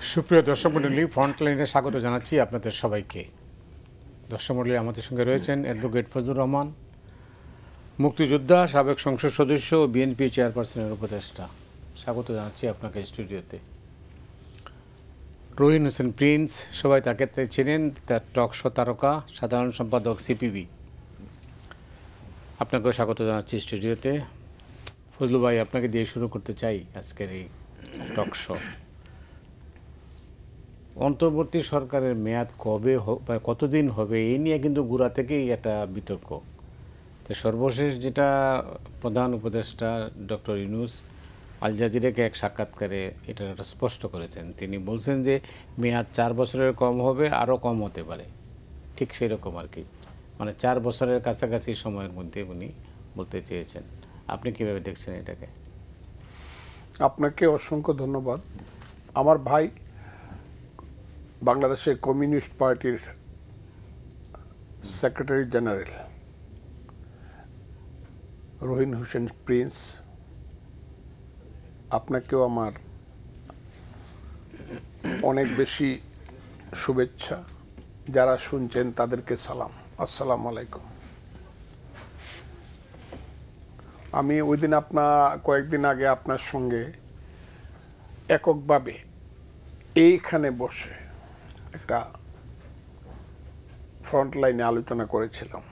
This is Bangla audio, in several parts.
সুপ্রিয় দর্শক মণ্ডলী, ফ্রন্টলাইনে স্বাগত জানাচ্ছি আপনাদের সবাইকে। দর্শক মণ্ডলী, আমাদের সঙ্গে রয়েছেন অ্যাডভোকেট ফজলুর রহমান, মুক্তিযোদ্ধা, সাবেক সংসদ সদস্য ও বিএনপি চেয়ারপারসনের উপদেষ্টা। স্বাগত জানাচ্ছি আপনাকে স্টুডিওতে। রহিন হোসেন প্রিন্স, সবাই তাকে চেনেন, তার টক শো তারকা, সাধারণ সম্পাদক সিপিবি। আপনাকেও স্বাগত জানাচ্ছি স্টুডিওতে। ফজলু ভাই, আপনাকে দিয়ে শুরু করতে চাই আজকের এই টক শো। অন্তর্বর্তী সরকারের মেয়াদ কবে বা কতদিন হবে, এই নিয়ে কিন্তু গোড়া থেকেই একটা বিতর্ক। তো সর্বশেষ যেটা প্রধান উপদেষ্টা ডক্টর ইউনূস আল জাজিরাকে এক সাক্ষাৎকারে এটা স্পষ্ট করেছেন। তিনি বলছেন যে মেয়াদ 4 বছরের কম হবে, আরও কম হতে পারে, ঠিক সেই রকম আর কি, মানে 4 বছরের কাছাকাছি সময়ের মধ্যে উনি বলতে চেয়েছেন। আপনি কীভাবে দেখছেন এটাকে? আপনাকে অসংখ্য ধন্যবাদ। আমার ভাই বাংলাদেশের কমিউনিস্ট পার্টির secretary general Rohin Hossain Prince, আপনাকেও আমার অনেক বেশি শুভেচ্ছা। যারা শুনছেন তাদেরকে সালাম, আসসালামু আলাইকুম। আমি ওই দিন কয়েকদিন আগে আপনার সঙ্গে এককভাবে এইখানে বসে একটা ফ্রন্ট লাইনে আলোচনা করেছিলাম।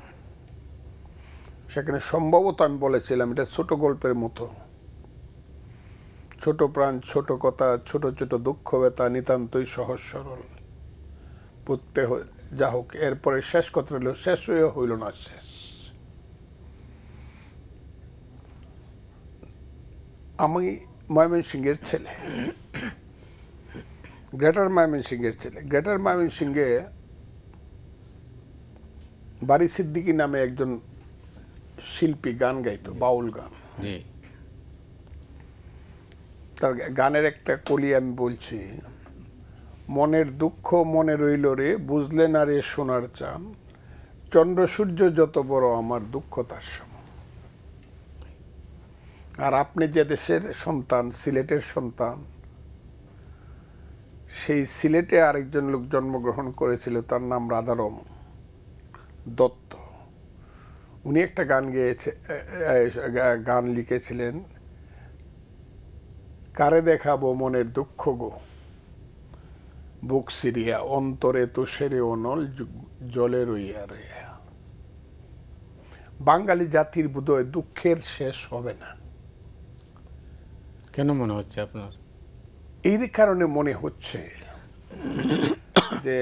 সেখানে সম্ভবত আমি বলেছিলাম এটা ছোট গল্পের মতো, ছোট প্রাণ, ছোট কথা, ছোট ছোট দুঃখ ব্যথা, নিতান্তই সহজ সরল, প্রত্যেক যা হোক। এরপরে শেষ কথা হলো, শেষ হয়ে হইল না শেষ। আমি ময়মনসিংহের ছেলে, গ্রেটার ময়মনসিংহের ছেলে। গ্রেটার ময়মনসিংহে বারি সিদ্দিকী নামে একজন শিল্পী গান গাইতো, বাউল গান। তার গানের একটা কলি আমি বলছি। মনের দুঃখ মনে রইল রে, বুঝলে না রে সোনার চান, চন্দ্র সূর্য যত বড় আমার দুঃখ তার সম। আর আপনি যে দেশের সন্তান, সিলেটের সন্তান, সেই সিলেটে আরেকজন লোক জন্মগ্রহণ করেছিল, তার নাম রাধারম দত্ত। উনি একটা গান লিখেছিলেন, কারে দেখাবো মনের দুঃখ গো, বুক সিরিয়া অন্তরে তুষেরে অনল জলে রইয়া রইয়া। বাঙালি জাতির বোধহয় দুঃখের শেষ হবে না। কেন মনে হচ্ছে আপনার? এই কারণে মনে হচ্ছে যে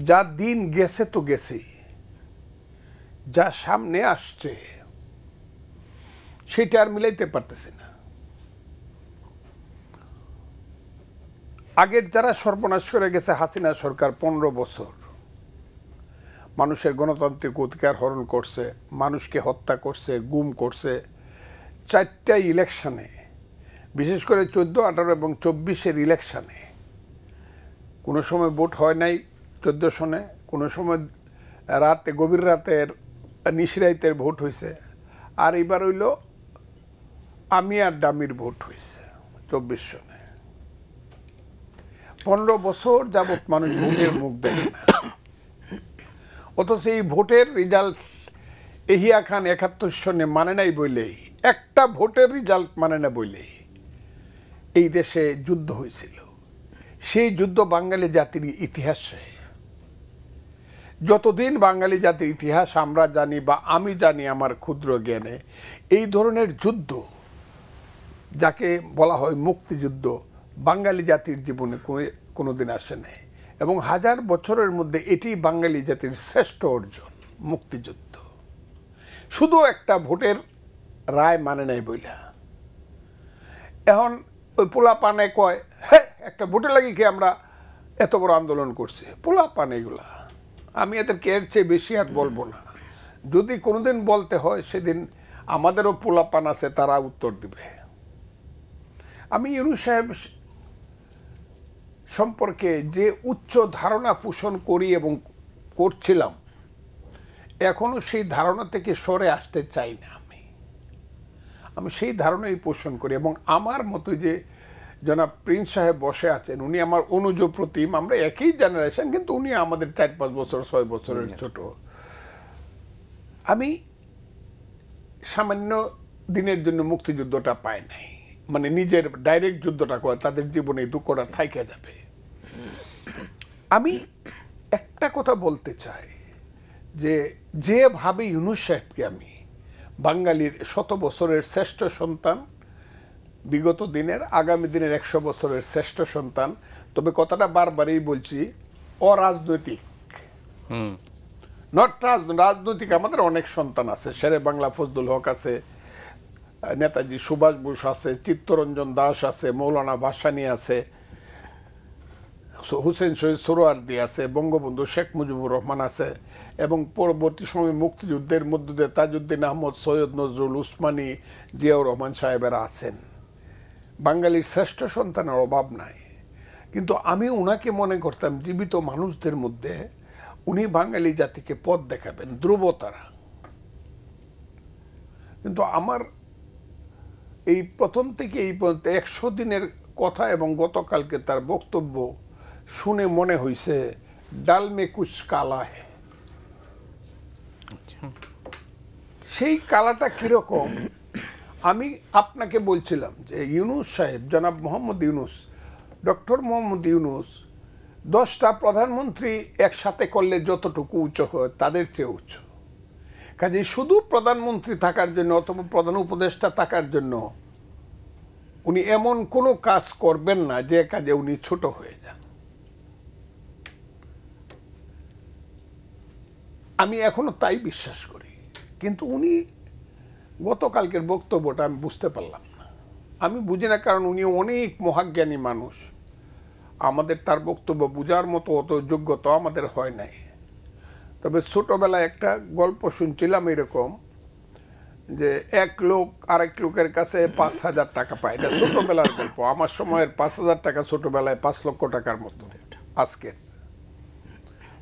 যা দিন গেছে তো গেছে, যা সামনে আসছে সেটা আর মিলাইতে পারতেছে না। আগের যারা সর্বনাশ করে গেছে, হাসিনা সরকার 15 বছর মানুষের গণতান্ত্রিক অধিকার হরণ করছে, মানুষকে হত্যা করছে, গুম করছে। 4টা ইলেকশনে, বিশেষ করে 14, 18 এবং 24-এর ইলেকশনে কোনো সময় ভোট হয় নাই। 14 সনে কোনো সময় রাতে, গভীর রাতের নিশিরাইতের ভোট হয়েছে। আর এবার হইল আমি আর ডামির ভোট হয়েছে 24 সনে। 15 বছর যাবৎ মানুষ ভোটের মুখ দেখে না। অথচ এই ভোটের রেজাল্ট এহিয়া খান 71 সনে মানে নাই বইলেই, একটা ভোটের রেজাল্ট মানে না বইলেই এই দেশে যুদ্ধ হয়েছিল। সেই যুদ্ধ বাঙালি জাতির ইতিহাসে, যতদিন বাঙালি জাতির ইতিহাস আমরা জানি বা আমি জানি আমার ক্ষুদ্র জ্ঞানে, এই ধরনের যুদ্ধ যাকে বলা হয় মুক্তিযুদ্ধ, বাঙালি জাতির জীবনে কোনোদিন আসে নাই। এবং 1000 বছরের মধ্যে এটি বাঙালি জাতির শ্রেষ্ঠ অর্জন, মুক্তিযুদ্ধ। শুধু একটা ভোটের রায় মানে নাই বইলা এখন ওই পোলা পানে কয়, হ্যাঁ একটা ভোটে লাগি কি আমরা এত বড় আন্দোলন করছি। পোলা পান এগুলা, আমি এদেরকে এর চেয়ে বেশি আর বলবো না। যদি কোনোদিন বলতে হয়, সেদিন আমাদেরও পোলা পান আছে, তারা উত্তর দিবে। আমি ইউনূস সাহেব সম্পর্কে যে উচ্চ ধারণা পোষণ করি এবং করছিলাম, এখনো সেই ধারণা থেকে সরে আসতে চাই না। আমি সেই ধারণাই পোষণ করি। এবং আমার মতো যে জনাব প্রিন্স সাহেব বসে আছেন, উনি আমার অনুজ প্রতিম, আমরা একই জেনারেশন, কিন্তু উনি আমাদের 4-5 বছর 6 বছরের ছোট। আমি সামান্য দিনের জন্য মুক্তিযুদ্ধটা পাই নাই, মানে নিজের ডাইরেক্ট যুদ্ধটা করে তাদের জীবনে দুঃখটা থাইকে যাবে। আমি একটা কথা বলতে চাই যে যেভাবে ইউনূস সাহেবকে আমি বাঙালির 100 বছরের শ্রেষ্ঠ সন্তান, বিগত দিনের আগামী দিনের 100 বছরের শ্রেষ্ঠ সন্তান, তবে কথাটা বারবারই বলছি, অরাজনৈতিক, নট রাজনৈতিক। আমাদের অনেক সন্তান আছে, শেরে বাংলা ফজলুল হক আছে, নেতাজি সুভাষ বোস আছে, চিত্তরঞ্জন দাস আছে, মৌলানা ভাসানী আছে, হুসেন শহীদ সোহরাওয়ার্দী আছে, বঙ্গবন্ধু শেখ মুজিবুর রহমান আছে, এবং পরবর্তী সময় মুক্তিযুদ্ধের মধ্য দিয়ে তাজউদ্দিন আহমদ, সৈয়দ নজরুল, উসমানী, জিয়াউর রহমান সাহেবেরা আছেন। বাঙালির শ্রেষ্ঠ সন্তানের অভাব নাই। কিন্তু আমি ওনাকে মনে করতাম জীবিত মানুষদের মধ্যে উনি বাঙালি জাতিকে পথ দেখাবেন, ধ্রুবতারা। কিন্তু আমার এই প্রথম থেকে এই পর্যন্ত 100 দিনের কথা এবং গতকালকে তার বক্তব্য শুনে মনে হয়েছে ডাল মে কুছ কালা হে। সেই কালাটা কিরকম আমি আপনাকে বলছিলাম যে ইউনূস সাহেব, জনাব মোহাম্মদ ইউনূস, ডক্টর মোহাম্মদ ইউনূস 10টা প্রধানমন্ত্রী একসাথে করলে যতটুকু উচ্চ হয় তাদের চেয়ে উচ্চ। কাজে শুধু প্রধানমন্ত্রী থাকার জন্য অথবা প্রধান উপদেষ্টা থাকার জন্য উনি এমন কোনো কাজ করবেন না যে কাজে উনি ছোট হয়ে যান। আমি এখনো তাই বিশ্বাস করি। কিন্তু উনি গতকালকের বক্তব্যটা আমি বুঝতে পারলাম না। আমি বুঝি না, কারণ উনি অনেক মহাজ্ঞানী মানুষ। আমাদের তার বক্তব্য বোঝার মতো অত যোগ্যতা আমাদের হয় নাই। তবে ছোটবেলায় একটা গল্প শুনছিলাম এরকম, যে এক লোক আরেক লোকের কাছে 5,000 টাকা পায়। এটা ছোটবেলার গল্প। আমার সময়ের 5,000 টাকা ছোটবেলায় 5 লক্ষ টাকার মতো। আজকে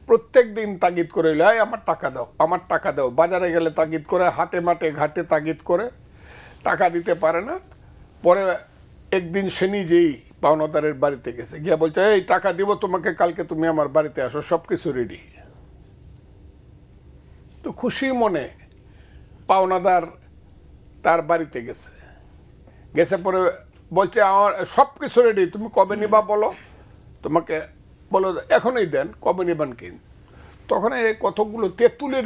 প্রত্যেক দিন তাগিদ করে, আমার টাকা দাও, আমার টাকা দাও। বাজারে গেলে তাগিদ করে, হাটে মাঠে ঘাটে তাগিদ করে, টাকা দিতে পারে না। পরে একদিন সে নিজেই পাওনাদারের বাড়িতে গেছে, গিয়া বলছে, এই টাকা দিব তোমাকে, কালকে তুমি আমার বাড়িতে আসো, সব কিছু রেডি। তো খুশি মনে পাওনাদার তার বাড়িতে গেছে পরে বলছে, আমার সব কিছু রেডি, তুমি কবে নিবা বলো, তোমাকে বলো এখনই দেন, কবে নিবেন কি। তখন এই কতগুলো তেঁতুলের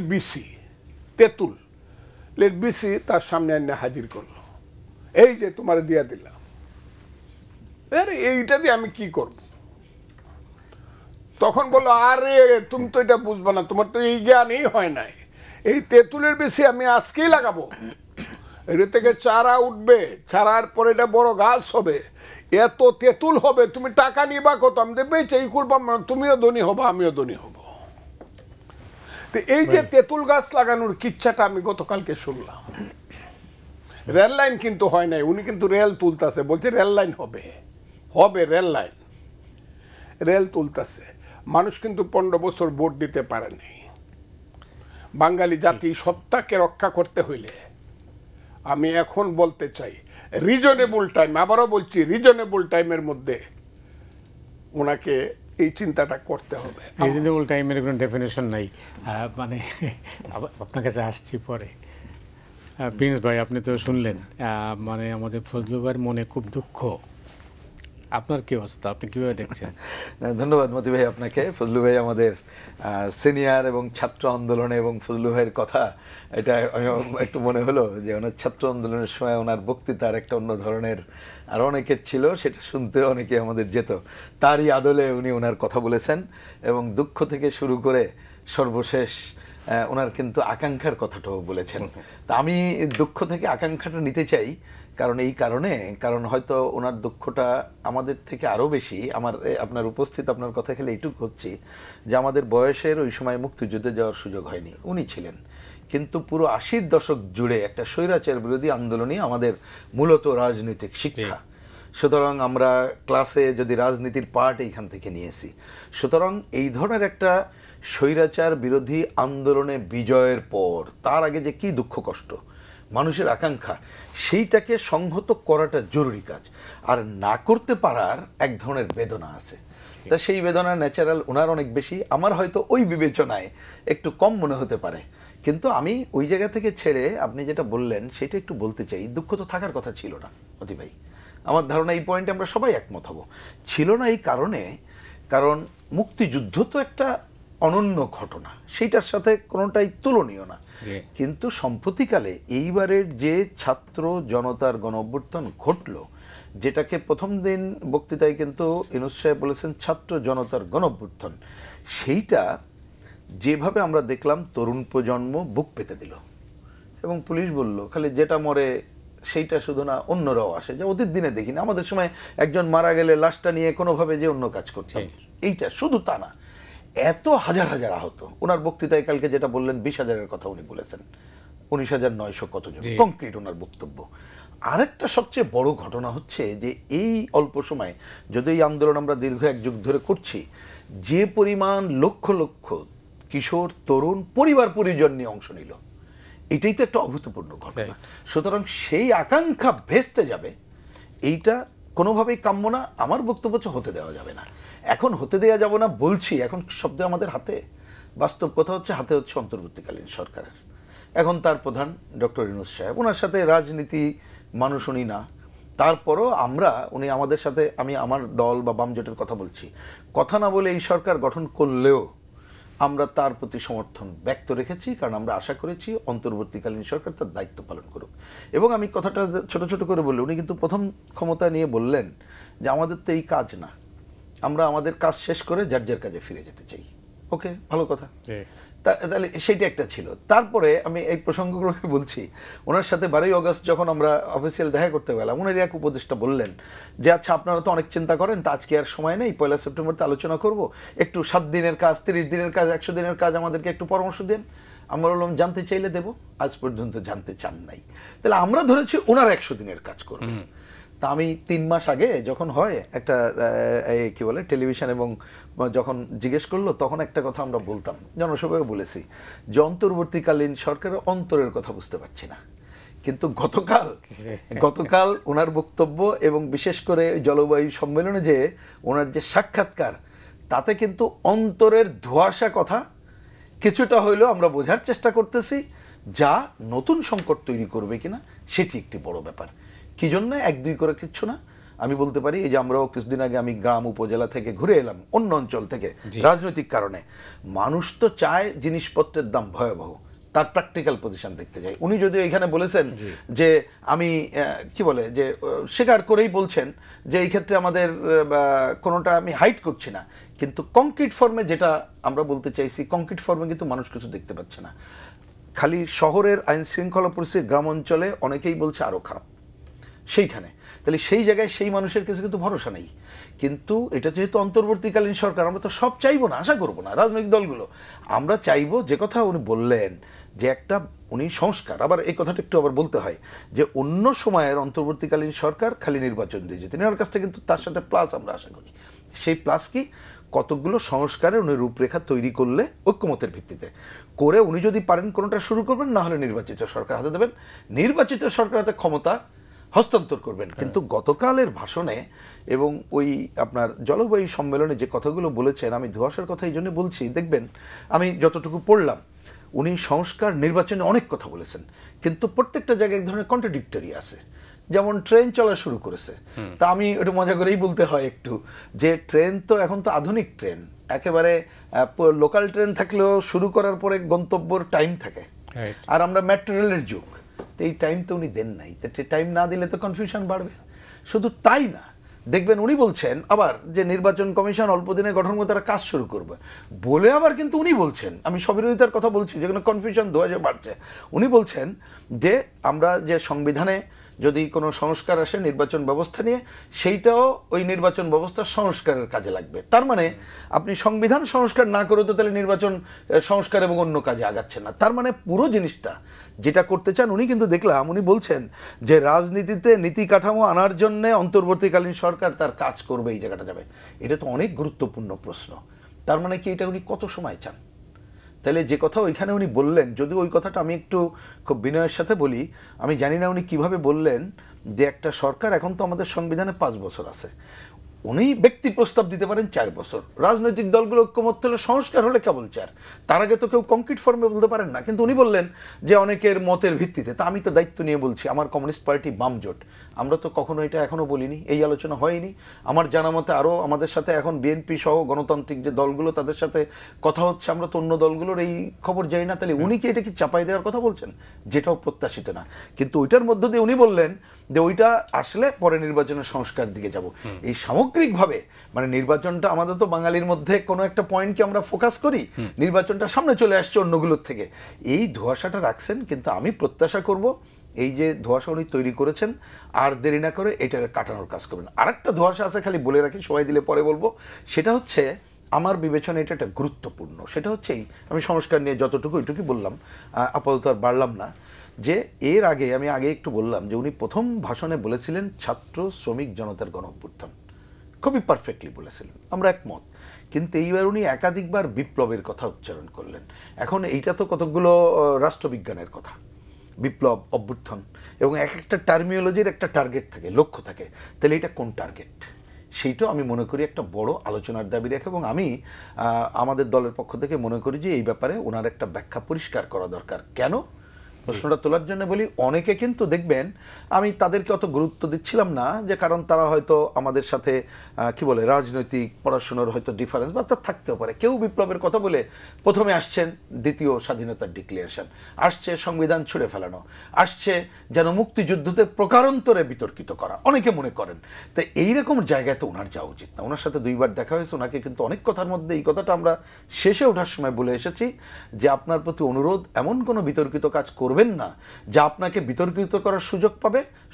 বিসি তার সামনে এনে হাজির করলো, এই যে তোমার দিয়া দিলাম। আরে এইটা দিয়ে আমি কি করব? তখন বললো, আরে তুমি তো এটা বুঝবা না, তোমার তো এই জ্ঞানই হয় নাই। এই তেঁতুলের বিসি আমি আজকেই লাগাবো, এটা থেকে চারা উঠবে, চারার পরে এটা বড় গাছ হবে, এত তেঁতুল হবে, তুমি টাকা নিবা কত? আমি বেচে এই করবাম, তুমিও ধনী হবা, আমিও ধনী হব। তো এই যে তেঁতুল গাছ লাগানোর কিচ্ছাটা আমি গতকালকে শুনলাম। রেল লাইন কিন্তু হয় নাই, উনি কিন্তু রেল তুলতেছে, বলছে রেল লাইন হবে রেল লাইন, রেল তুলতেছে। মানুষ কিন্তু 15 বছর ভোট দিতে পারেনি। বাঙালি জাতি সত্তাকে রক্ষা করতে হইলে আমি এখন বলতে চাই, রিজনেবল টাইম, আবারও বলছি রিজনেবল টাইমের মধ্যে ওনাকে এই চিন্তাটা করতে হবে। রিজনেবল টাইমের কোনো ডেফিনেশন নাই, মানে আপনার কাছে আসছি পরে। প্রিন্স ভাই, আপনি তো শুনলেন, মানে আমাদের ফজলু ভাইয়ের মনে খুব দুঃখ। আপনার কি অবস্থা, আপনি কীভাবে দেখছেন? ধন্যবাদ মতি ভাই আপনাকে। ফজলু ভাই আমাদের সিনিয়র এবং ছাত্র আন্দোলনে, এবং ফজলু ভাইয়ের কথা এটা একটু মনে হলো যে ওনার ছাত্র আন্দোলনের সময় ওনার বক্তৃতার একটা অন্য ধরনের আর অনেকের ছিল, সেটা শুনতে অনেকে আমাদের যেত। তারই আদলে উনি ওনার কথা বলেছেন, এবং দুঃখ থেকে শুরু করে সর্বশেষ ওনার কিন্তু আকাঙ্ক্ষার কথাটাও বলেছেন। তা আমি দুঃখ থেকে আকাঙ্ক্ষাটা নিতে চাই, কারণ হয়তো ওনার দুঃখটা আমাদের থেকে আরও বেশি। আপনার উপস্থিত, আপনার কথা খেলে এইটুকু হচ্ছি যে আমাদের বয়সের ওই সময় মুক্তিযুদ্ধে যাওয়ার সুযোগ হয়নি, উনি ছিলেন। কিন্তু পুরো 80-র দশক জুড়ে একটা স্বৈরাচার বিরোধী আন্দোলনই আমাদের মূলত রাজনৈতিক শিক্ষা। সুতরাং আমরা ক্লাসে যদি রাজনীতির পার্ট এইখান থেকে নিয়েছি, সুতরাং এই ধরনের একটা স্বৈরাচার বিরোধী আন্দোলনে বিজয়ের পর তার আগে যে কি দুঃখ কষ্ট, মানুষের আকাঙ্ক্ষা, সেইটাকে সংহত করাটা জরুরি কাজ। আর না করতে পারার এক ধরনের বেদনা আছে, তা সেই বেদনা ন্যাচারাল, ওনার অনেক বেশি, আমার হয়তো ওই বিবেচনায় একটু কম মনে হতে পারে। কিন্তু আমি ওই জায়গা থেকে ছেড়ে আপনি যেটা বললেন সেটা একটু বলতে চাই। দুঃখ তো থাকার কথা ছিল না অতি ভাই, আমার ধারণা এই পয়েন্টে আমরা সবাই একমত হব। ছিল না এই কারণে, কারণ মুক্তিযুদ্ধ তো একটা অনন্য ঘটনা, সেইটার সাথে কোনোটাই তুলনীয় না। কিন্তু সম্প্রতিকালে এইবারের যে ছাত্র জনতার গণ অভ্যুত্থান ঘটলো, যেটাকে প্রথম দিন বক্তৃতায় কিন্তু ইউনূস সাহেব বলেছেন ছাত্র জনতার গণ অভ্যুত্থান, সেইটা যেভাবে আমরা দেখলাম তরুণ প্রজন্ম বুক পেতে দিল। এবং পুলিশ বলল খালি যেটা মরে সেইটা শুধু না, অন্যরাও আসে, যা অতীত দিনে দেখি না। আমাদের সময় একজন মারা গেলে লাশটা নিয়ে কোনোভাবে যে অন্য কাজ করছে, এইটা শুধু তা না, এত হাজার হাজার আহত। ওনার বক্তৃতায় কালকে যেটা বললেন 20,000-এর কথা উনি বলেছেন, 19,900 কতজন, কংক্রিট ওনার বক্তব্য। আরেকটা সবচেয়ে বড় ঘটনা হচ্ছে যে এই অল্প সময়ে, যদি এই আন্দোলন আমরা দীর্ঘ 1 যুগ ধরে করছি, যে পরিমাণ লক্ষ লক্ষ কিশোর তরুণ পরিবার পরিজন নিয়ে অংশ নিল, এটাই তো একটা অভূতপূর্ণ ঘটনা। সুতরাং সেই আকাঙ্ক্ষা ভেস্তে যাবে, এইটা কোনোভাবেই কাম্য না। আমার বক্তব্য হতে দেওয়া যাবে না, এখন হতে দেওয়া যাবে না বলছি। এখন শব্দ আমাদের হাতে, বাস্তব কথা হচ্ছে হাতে হচ্ছে অন্তর্বর্তীকালীন সরকারের। এখন তার প্রধান ডক্টর ইউনূস সাহেব, ওনার সাথে রাজনীতি মানুষ উনি না, তারপরও আমরা, উনি আমাদের সাথে, আমি আমার দল বা বাম জোটের কথা বলছি, কথা না বলে এই সরকার গঠন করলেও আমরা তার প্রতি সমর্থন ব্যক্ত রেখেছি, কারণ আমরা আশা করেছি অন্তর্বর্তীকালীন সরকার তার দায়িত্ব পালন করুক। এবং আমি কথাটা ছোট ছোট করে বললি, উনি কিন্তু প্রথম ক্ষমতা নিয়ে বললেন যে আমাদের তো এই কাজ না, আমরা আমাদের কাজ শেষ করে যার যার কাজে ফিরে যেতে চাই। ওকে, ভালো কথা, তাহলে সেইটা একটা ছিল। তারপরে আমি এই প্রসঙ্গগুলো বলছি, ওনার সাথে 12ই আগস্ট যখন আমরা অফিসিয়াল দেখা করতে গেলাম, উনার এক উপদেষ্টা বললেন যে আচ্ছা আপনারা তো অনেক চিন্তা করেন, তা আজকে আর সময় নেই, 1 সেপ্টেম্বরতে আলোচনা করব, একটু 7 দিনের কাজ, 30 দিনের কাজ, 100 দিনের কাজ আমাদেরকে একটু পরামর্শ দেন। আমরা বললাম জানতে চাইলে দেব, আজ পর্যন্ত জানতে চান নাই। তাহলে আমরা ধরেছি ওনার 100 দিনের কাজ করব। তা আমি 3 মাস আগে যখন হয় একটা কি বলে টেলিভিশন, এবং যখন জিজ্ঞেস করলো তখন একটা কথা আমরা বলতাম, জনসভায় বলেছি যে অন্তর্বর্তীকালীন সরকারের অন্তরের কথা বুঝতে পারছি না। কিন্তু গতকাল ওনার বক্তব্য এবং বিশেষ করে জলবায়ু সম্মেলনে যে ওনার যে সাক্ষাৎকার, তাতে কিন্তু অন্তরের ধোঁয়াশা কথা কিছুটা হইলেও আমরা বোঝার চেষ্টা করতেছি, যা নতুন সংকট তৈরি করবে কিনা সেটি একটি বড় ব্যাপার। কি জন্য 1-2 করে কিচ্ছু না, আমি বলতে পারি এই যে আমরাও কিছুদিন আগে আমি গ্রাম উপজেলা থেকে ঘুরে এলাম, অন্য অঞ্চল থেকে, রাজনৈতিক কারণে। মানুষ তো চায় জিনিসপত্রের দাম ভয়াবহ, তার প্র্যাকটিক্যাল পজিশন দেখতে চাই। উনি যদিও এখানে বলেছেন যে আমি কি বলে যে স্বীকার করেই বলছেন যে এই ক্ষেত্রে আমাদের কোনোটা আমি হাইড করছি না, কিন্তু কংক্রিট ফর্মে যেটা আমরা বলতে চাইছি, কংক্রিট ফর্মে কিন্তু মানুষ কিছু দেখতে পাচ্ছে না। খালি শহরের আইন শৃঙ্খলা পরিস্থিতি, গ্রাম অঞ্চলে অনেকেই বলছে আরো খারাপ সেইখানে। তাহলে সেই জায়গায় সেই মানুষের কাছে কিন্তু ভরসা নেই। কিন্তু এটা যেহেতু অন্তর্বর্তীকালীন সরকার, আমরা তো সব চাইবো না, আশা করবো না রাজনৈতিক দলগুলো, আমরা চাইবো যে কথা উনি বললেন যে একটা উনি সংস্কার। আবার এই কথাটা একটু আবার বলতে হয় যে অন্য সময়ের অন্তর্বর্তীকালীন সরকার খালি নির্বাচন দিয়ে যেতেন, ওনার কাছ থেকে কিন্তু তার সাথে প্লাস আমরা আশা করি। সেই প্লাস কি, কতগুলো সংস্কারের উনি রূপরেখা তৈরি করলে ঐক্যমতের ভিত্তিতে করে উনি যদি পারেন কোনোটা শুরু করবেন, না হলে নির্বাচিত সরকার হাতে দেবেন, নির্বাচিত সরকার হাতে ক্ষমতা হস্তান্তর করবেন। কিন্তু গতকালের ভাষণে এবং ওই আপনার জলবায়ু সম্মেলনে যে কথাগুলো বলেছেন, আমি ধোঁয়াশার কথা এই জন্য বলছি, দেখবেন আমি যতটুকু পড়লাম, উনি সংস্কার নির্বাচনে অনেক কথা বলেছেন, কিন্তু প্রত্যেকটা জায়গায় এক ধরনের কন্ট্রাডিক্টরি আছে। যেমন ট্রেন চলা শুরু করেছে, তা আমি একটু মজা করেই বলতে হয় একটু, যে ট্রেন তো এখন তো আধুনিক ট্রেন, একেবারে লোকাল ট্রেন থাকলেও শুরু করার পরে গন্তব্যর টাইম থাকে, আর আমরা মেট্রো রেলের যুগ, তো এই টাইম তো উনি দেন নাই। তো টাইম না দিলে তো কনফিউশন বাড়বে। শুধু তাই না, দেখবেন উনি বলছেন আবার যে নির্বাচন কমিশন অল্প দিনে গঠন করে তারা কাজ শুরু করবে বলে, আবার কিন্তু উনি বলছেন, আমি স্ববিরোধিতার কথা বলছি, যেখানে কনফিউশন ধোঁয়াশা বাড়ছে, উনি বলছেন যে আমরা যে সংবিধানে যদি কোনো সংস্কার আসে নির্বাচন ব্যবস্থা নিয়ে, সেইটাও ওই নির্বাচন ব্যবস্থা সংস্কারের কাজে লাগবে। তার মানে আপনি সংবিধান সংস্কার না করে তো তাহলে নির্বাচন সংস্কার এবং অন্য কাজে আগাচ্ছেন না। তার মানে পুরো জিনিসটা যেটা করতে চান উনি, কিন্তু দেখলাম উনি বলছেন যে রাজনীতিতে নীতি কাঠামো আনার জন্য অন্তর্বর্তীকালীন সরকার তার কাজ করবে, এই জায়গাটা যাবে। এটা তো অনেক গুরুত্বপূর্ণ প্রশ্ন। তার মানে কি এটা উনি কত সময় চান? তাহলে যে কথা ওইখানে উনি বললেন, যদি ওই কথাটা আমি একটু খুব বিনয়ের সাথে বলি, আমি জানি না উনি কিভাবে বললেন যে একটা সরকার, এখন তো আমাদের সংবিধানে 5 বছর আছে, উনি ব্যক্তি প্রস্তাব দিতে পারেন 4 বছর, রাজনৈতিক দলগুলো ঐক্যমত্য হলে সংস্কার হলে কেবল 4, তার আগে তো কেউ কংক্রিট ফর্মে বলতে পারেন না। কিন্তু উনি বললেন যে অনেকের মতের ভিত্তিতে। তা আমি তো দায়িত্ব নিয়ে বলছি, আমার কমিউনিস্ট পার্টি বাম জোট, আমরা তো কখনো এটা এখনো বলিনি, এই আলোচনা হয়নি। আমার জানা মতে আরও আমাদের সাথে এখন বিএনপি সহ গণতান্ত্রিক যে দলগুলো তাদের সাথে কথা হচ্ছে, আমরা তো অন্য দলগুলোর এই খবর যাই না। তাহলে উনি কি এটা কি চাপাই দেওয়ার কথা বলছেন, যেটাও প্রত্যাশিত না। কিন্তু ওইটার মধ্য দিয়ে উনি বললেন যে ওইটা আসলে পরে নির্বাচনের সংস্কার দিকে যাব। এই সামগ্রিকভাবে মানে নির্বাচনটা আমাদের তো বাঙালির মধ্যে কোনো একটা পয়েন্টকে আমরা ফোকাস করি, নির্বাচনটা সামনে চলে আসছে অন্যগুলোর থেকে, এই ধোঁয়াশাটা রাখছেন। কিন্তু আমি প্রত্যাশা করব এই যে ধোঁয়াশা উনি তৈরি করেছেন, আর দেরি না করে এটার কাটানোর কাজ করবেন। আরেকটা ধোঁয়াশা আছে, খালি বলে রাখি, সবাই দিলে পরে বলবো, সেটা হচ্ছে আমার বিবেচনায় এটা একটা গুরুত্বপূর্ণ। সেটা হচ্ছেই, আমি সংস্কার নিয়ে যতটুকু ওইটুকুই বললাম, আপাতত আর বাড়লাম না। যে এর আগে আমি একটু বললাম যে উনি প্রথম ভাষণে বলেছিলেন ছাত্র শ্রমিক জনতার গণ অভ্যুত্থান, খুবই পারফেক্টলি বলেছিলেন, আমরা একমত। কিন্তু এইবার উনি একাধিকবার বিপ্লবের কথা উচ্চারণ করলেন। এখন এইটা তো কতগুলো রাষ্ট্রবিজ্ঞানের কথা, বিপ্লব, অভ্যুত্থান, এবং এক একটা টার্মিওলজির একটা টার্গেট থাকে, লক্ষ্য থাকে। তাহলে এটা কোন টার্গেট, সেইটাও আমি মনে করি একটা বড় আলোচনার দাবি রাখে। এবং আমি আমাদের দলের পক্ষ থেকে মনে করি যে এই ব্যাপারে ওনার একটা ব্যাখ্যা পরিষ্কার করা দরকার। কেন প্রশ্নটা তোলার জন্য বলি, অনেকে কিন্তু দেখবেন, আমি তাদেরকে অত গুরুত্ব দিচ্ছিলাম না, যে কারণ তারা হয়তো আমাদের সাথে কি বলে রাজনৈতিক পড়াশোনার হয়তো ডিফারেন্স বা তার থাকতেও পারে। কেউ বিপ্লবের কথা বলে প্রথমে আসছেন দ্বিতীয় স্বাধীনতার ডিক্লারেশন, আসছে সংবিধান ছুঁড়ে ফেলানো, আসছে যেন মুক্তিযুদ্ধতে প্রকারান্তরে বিতর্কিত করা, অনেকে মনে করেন। তাই এইরকম জায়গায় তো ওনার যাওয়া উচিত না। ওনার সাথে 2বার দেখা হয়েছে, ওনাকে কিন্তু অনেক কথার মধ্যে এই কথাটা আমরা শেষে ওঠার সময় বলে এসেছি যে আপনার প্রতি অনুরোধ, এমন কোনো বিতর্কিত কাজ করবেন না যা আপনাকে বিতর্কিত করার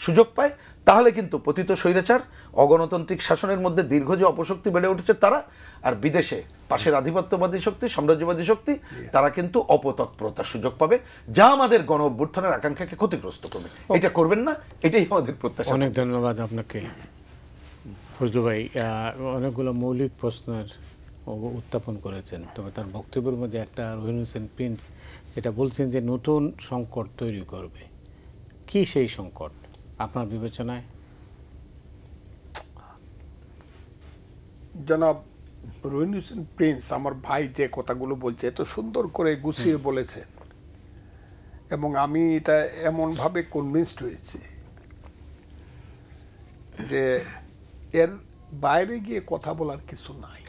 সুযোগ পায়। তাহলে কিন্তু পতিত স্বৈরাচার, অগণতান্ত্রিক শাসনের মধ্যে দীর্ঘ যে অপশক্তি বেড়ে উঠেছে তারা, আর বিদেশে পাশের আধিপত্যবাদী শক্তি, সাম্রাজ্যবাদী শক্তি, তারা কিন্তু অপতৎপরতার সুযোগ পাবে, যা আমাদের গণ অভ্যুত্থানের আকাঙ্ক্ষাকে ক্ষতিগ্রস্ত করবে। এটা করবেন না, এটাই আমাদের প্রত্যাশা। অনেক ধন্যবাদ আপনাকে ফজলু ভাই, অনেকগুলো মৌলিক প্রশ্নের উত্থাপন করেছেন। তবে তার বক্তব্যের মধ্যে একটা রহিম হোসেন প্রিন্স এটা বলছেন যে নতুন সংকট তৈরি করবে। কি সেই সংকট আপনার বিবেচনায়? জনাব রহিম হোসেন প্রিন্স আমার ভাই যে কথাগুলো বলছে এত সুন্দর করে গুছিয়ে বলেছেন, এবং আমি এটা এমনভাবে কনভিন্সড হয়েছি যে এর বাইরে গিয়ে কথা বলার কিছু নাই।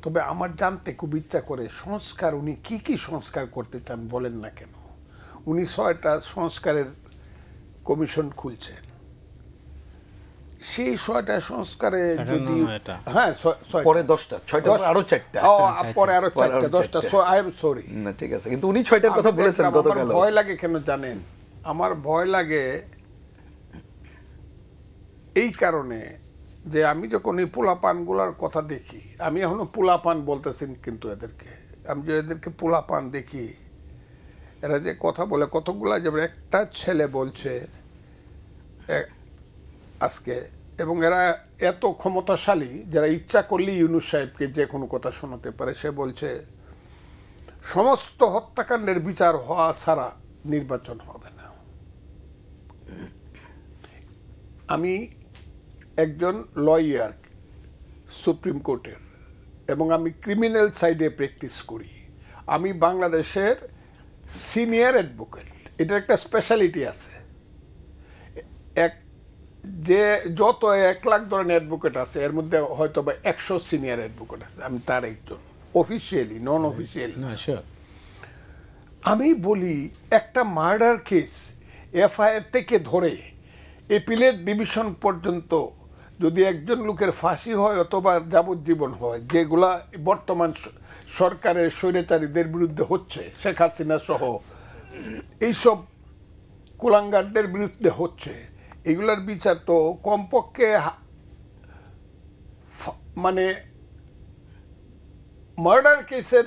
তবে আমার জানতে খুব ইচ্ছা করে, সংস্কার উনি কি কি সংস্কার করতে চান বলেন না কেন? উনি 6টা সংস্কারের কমিশন খুলছেন। সেই 6টা সংস্কারে যদি হ্যাঁ পরে 10টা, 6টা আরো 4টা, পরে আরো 4টা, 10টা, আই এম সরি না, ঠিক আছে। কিন্তু উনি 6টার কথা বলেছেন গতকাল। আমার ভয় লাগে কেন জানেন? আমার ভয় লাগে এই কারণে যে আমি যখন এই পোলাপানগুলার কথা দেখি, আমি এখনো পোলাপান বলতেছি কিন্তু এদেরকে, আমি যে এদেরকে পোলাপান দেখি, এরা যে কথা বলে কতগুলা, যেমন একটা ছেলে বলছে আজকে, এবং এরা এত ক্ষমতাশালী যারা ইচ্ছা করলে ইউনূস সাহেবকে যে কোনো কথা শোনাতে পারে। সে বলছে সমস্ত হত্যাকাণ্ডের বিচার হওয়া ছাড়া নির্বাচন হবে না। আমি একজন লয়ার সুপ্রিম কোর্টের, এবং আমি ক্রিমিনাল সাইডে প্র্যাকটিস করি। আমি বাংলাদেশের সিনিয়র অ্যাডভোকেট, এটার একটা স্পেশালিটি আছে। যে যত 1 লাখ ধরনের অ্যাডভোকেট আছে এর মধ্যে হয়তো বা 100 সিনিয়র অ্যাডভোকেট আছে, আমি তার একজন, অফিসিয়ালি নন অফিসিয়ালি। আমি বলি একটা মার্ডার কেস এফআইআর থেকে ধরে এপিলেট ডিভিশন পর্যন্ত যদি একজন লোকের ফাঁসি হয় অথবা যাবজ্জীবন হয়, যেগুলা বর্তমান সরকারের স্বৈরাচারীদের বিরুদ্ধে হচ্ছে, শেখ হাসিনা সহ এইসব কুলাঙ্গারদের বিরুদ্ধে হচ্ছে, এগুলার বিচার তো কমপক্ষে মানে মার্ডার কেসের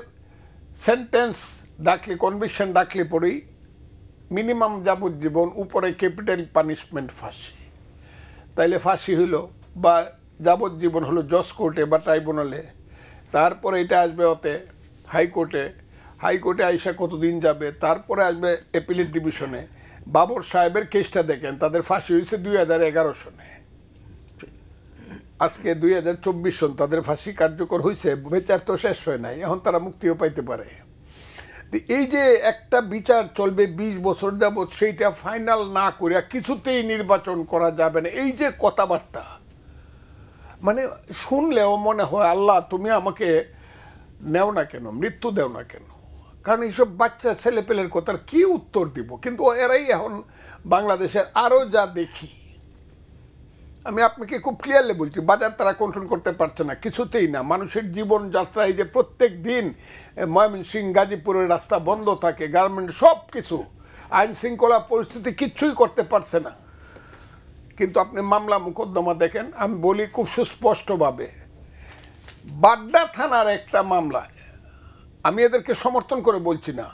সেন্টেন্স ডাকলে, কনভিকশন ডাকলে পরেই মিনিমাম যাবজ্জীবন, উপরে ক্যাপিটাল পানিশমেন্ট ফাঁসি। তাইলে ফাঁসি হইল বা যাবজ্জীবন হলো জজ কোর্টে বা ট্রাইব্যুনালে, তারপরে এটা আসবে ওতে হাইকোর্টে, হাইকোর্টে আইসা কতদিন যাবে, তারপরে আসবে অ্যাপিলেট ডিভিশনে। বাবর সাহেবের কেসটা দেখেন, তাদের ফাঁসি হয়েছে 2011 সনে, আজকে 2024 সন, তাদের ফাঁসি কার্যকর হয়েছে, বিচার তো শেষ হয় নাই, এখন তারা মুক্তিও পাইতে পারে। এই যে একটা বিচার চলবে 20 বছর যাবৎ, সেইটা ফাইনাল না করিয়া কিছুতেই নির্বাচন করা যাবে না, এই যে কথাবার্তা, মানে শুনলেও মনে হয় আল্লাহ তুমি আমাকে নেও না কেন, মৃত্যু দেও না কেন। কারণ এইসব বাচ্চা ছেলেপেলের কথার কি উত্তর দিব? কিন্তু এরাই এখন বাংলাদেশের আরও যা দেখি, আমি আপনাকে খুব ক্লিয়ারলি বলছি, বাজার তারা কন্ট্রোল করতে পারছে না, কিছুতেই না। মানুষের জীবন যাত্রা, এই যে প্রত্যেক দিন ময়মনসিংহ গাজীপুরের রাস্তা বন্ধ থাকে, গার্মেন্ট, সব কিছু, আইন শৃঙ্খলা পরিস্থিতি কিচ্ছুই করতে পারছে না। কিন্তু আপনি মামলা মোকদ্দমা দেখেন, আমি বলি খুব সুস্পষ্টভাবে, বাড্ডা থানার একটা মামলায়, আমি এদেরকে সমর্থন করে বলছি না,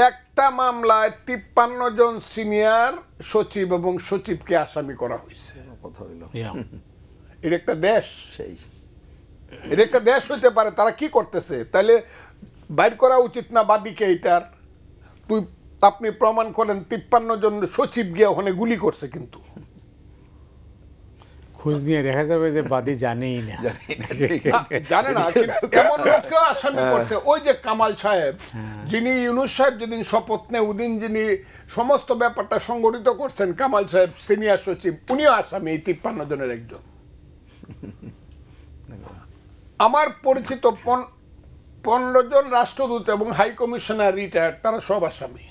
একটা মামলায় 53 জন সিনিয়র সচিব এবং সচিবকে আসামি করা হয়েছে। কথা হইল এটা একটা দেশ, সেই এটা একটা দেশ হইতে পারে? তারা কি করতেছে? তাহলে বাইর করা উচিত না বাদীকে এইটার? আপনি প্রমাণ করেন 53 জন সচিব গিয়ে ওখানে গুলি করছে, কিন্তু খোঁজ নিয়ে দেখা যাবে যে বাদী জানেই না, জানে না, কিন্তু এমন লোককেও আসামি করছে। ওই যে কামাল সাহেব, যিনি ইউনূস সাহেব যেদিন শপথ নেয় ওদিন যিনি সমস্ত ব্যাপারটা সংগঠিত করছেন, কামাল সাহেব সিনিয়র সচিব, উনিও আসামি এই 53 জনের একজন। আমার পরিচিত 15 জন রাষ্ট্রদূত এবং হাই কমিশনার রিটায়ার্ড, তারা সব আসামি।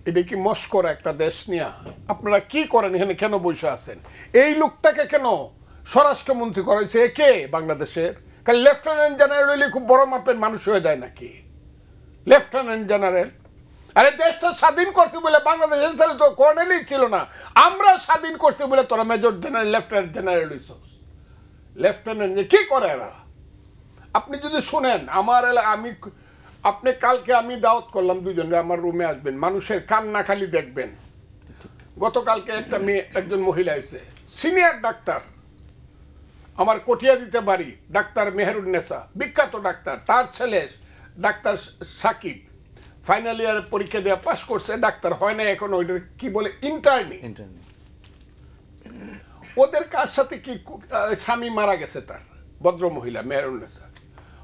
এটা কি মস্করা একটা দেশ নিয়ে? আপনারা কি করেন এখানে? কেন বসে আছেন? এই লোকটাকে কেন স্বরাষ্ট্রমন্ত্রী করা হয়েছে? কে বাংলাদেশের? কারণ লেফটেন্যান্ট জেনারেল হইলে খুব বড় মাপের মানুষ হয়ে যায় নাকি? লেফটেন্যান্ট জেনারেল, আরে দেশটা স্বাধীন করছে বলে বাংলাদেশের ছেলে তো কর্নেলই ছিল না, আমরা স্বাধীন করছি বলে তোরা মেজর জেনারেল, লেফটেন্যান্ট জেনারেল হইছস। লেফটেন্যান্ট কি করে এরা? আপনি যদি শুনেন, আমার আপনি কালকে আমি দাওয়াত করলাম, দুজনে আমার রুমে আসবেন, মানুষের কান্না খালি দেখবেন। গতকালকে একটা মেয়ে, একজন মহিলা এসে, সিনিয়র ডাক্তার, আমার কটিয়া দিতে বাড়ি, ডাক্তার মেহেরুন্নেসা, বিখ্যাত ডাক্তার, তার ছেলে ডাক্তার সাকিব ফাইনাল ইয়ার পরীক্ষা দেওয়া পাশ করছে, ডাক্তার হয় না এখন, ওইটার কি বলে ইন্টার্নি। ওদের কার সাথে কি স্বামী মারা গেছে, তার ভদ্র মহিলা মেহেরুন্নেসা,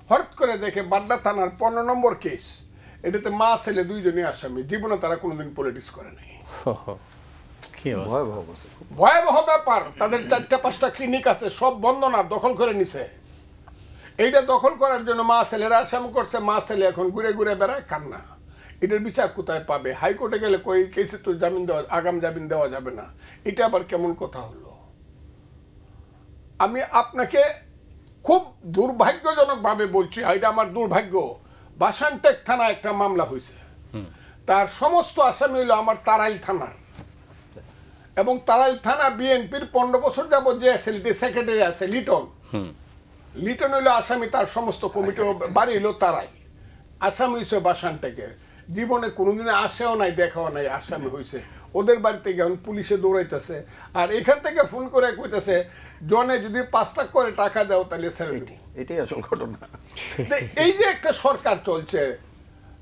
হঠাৎ করে দেখে বাড্ডা থানার 15 নম্বর কেস, এটাতে মা ছেলে দুইজনই আসামি, জীবনে তারা কোনোদিন পলিটিক্স করে নাই। ভয়াবহ ব্যাপার। তাদের 4-5টা ক্লিনিক আছে, সব বন্ধ না, দখল করে নিছে। এইটা দখল করার জন্য মা ছেলেরা আসামি করছে, মা ছেলে এখন ঘুরে ঘুরে বেড়ায়, কান্না। এটার বিচার কোথায় পাবে? হাইকোর্টে গেলে কই কেসে তো জামিন দেওয়া, আগাম জামিন দেওয়া যাবে না। এটা আবার কেমন কথা হলো? আমি আপনাকে খুব দুর্ভাগ্যজনকভাবে বলছি, এটা আমার দুর্ভাগ্য, বাসানটেক থানা একটা মামলা হয়েছে, তার সমস্ত আসামি হইল আমার তারাইল থানার, এবং তারাইল থানা বিএনপির 15 বছর যাবত যে এসএলটি সেক্রেটারি আছে লিটন হইল আসামি, তার সমস্ত কমিটি বাড়ি হইল তারাই, আসামি হয়েছে বাসানটেকের। জীবনে কোনোদিনে আসেও নাই, দেখাও নাই, আসামি হয়েছে। ওদের বাড়িতে গিয়ে পুলিশে দৌড়াইতেছে, আর এখান থেকে ফোন করে কইতেছে জনে যদি 5 লাখ করে টাকা দাও তাহলে ছেড়ে দেবো। এটাই আসল ঘটনা। এই যে একটা সরকার চলছে,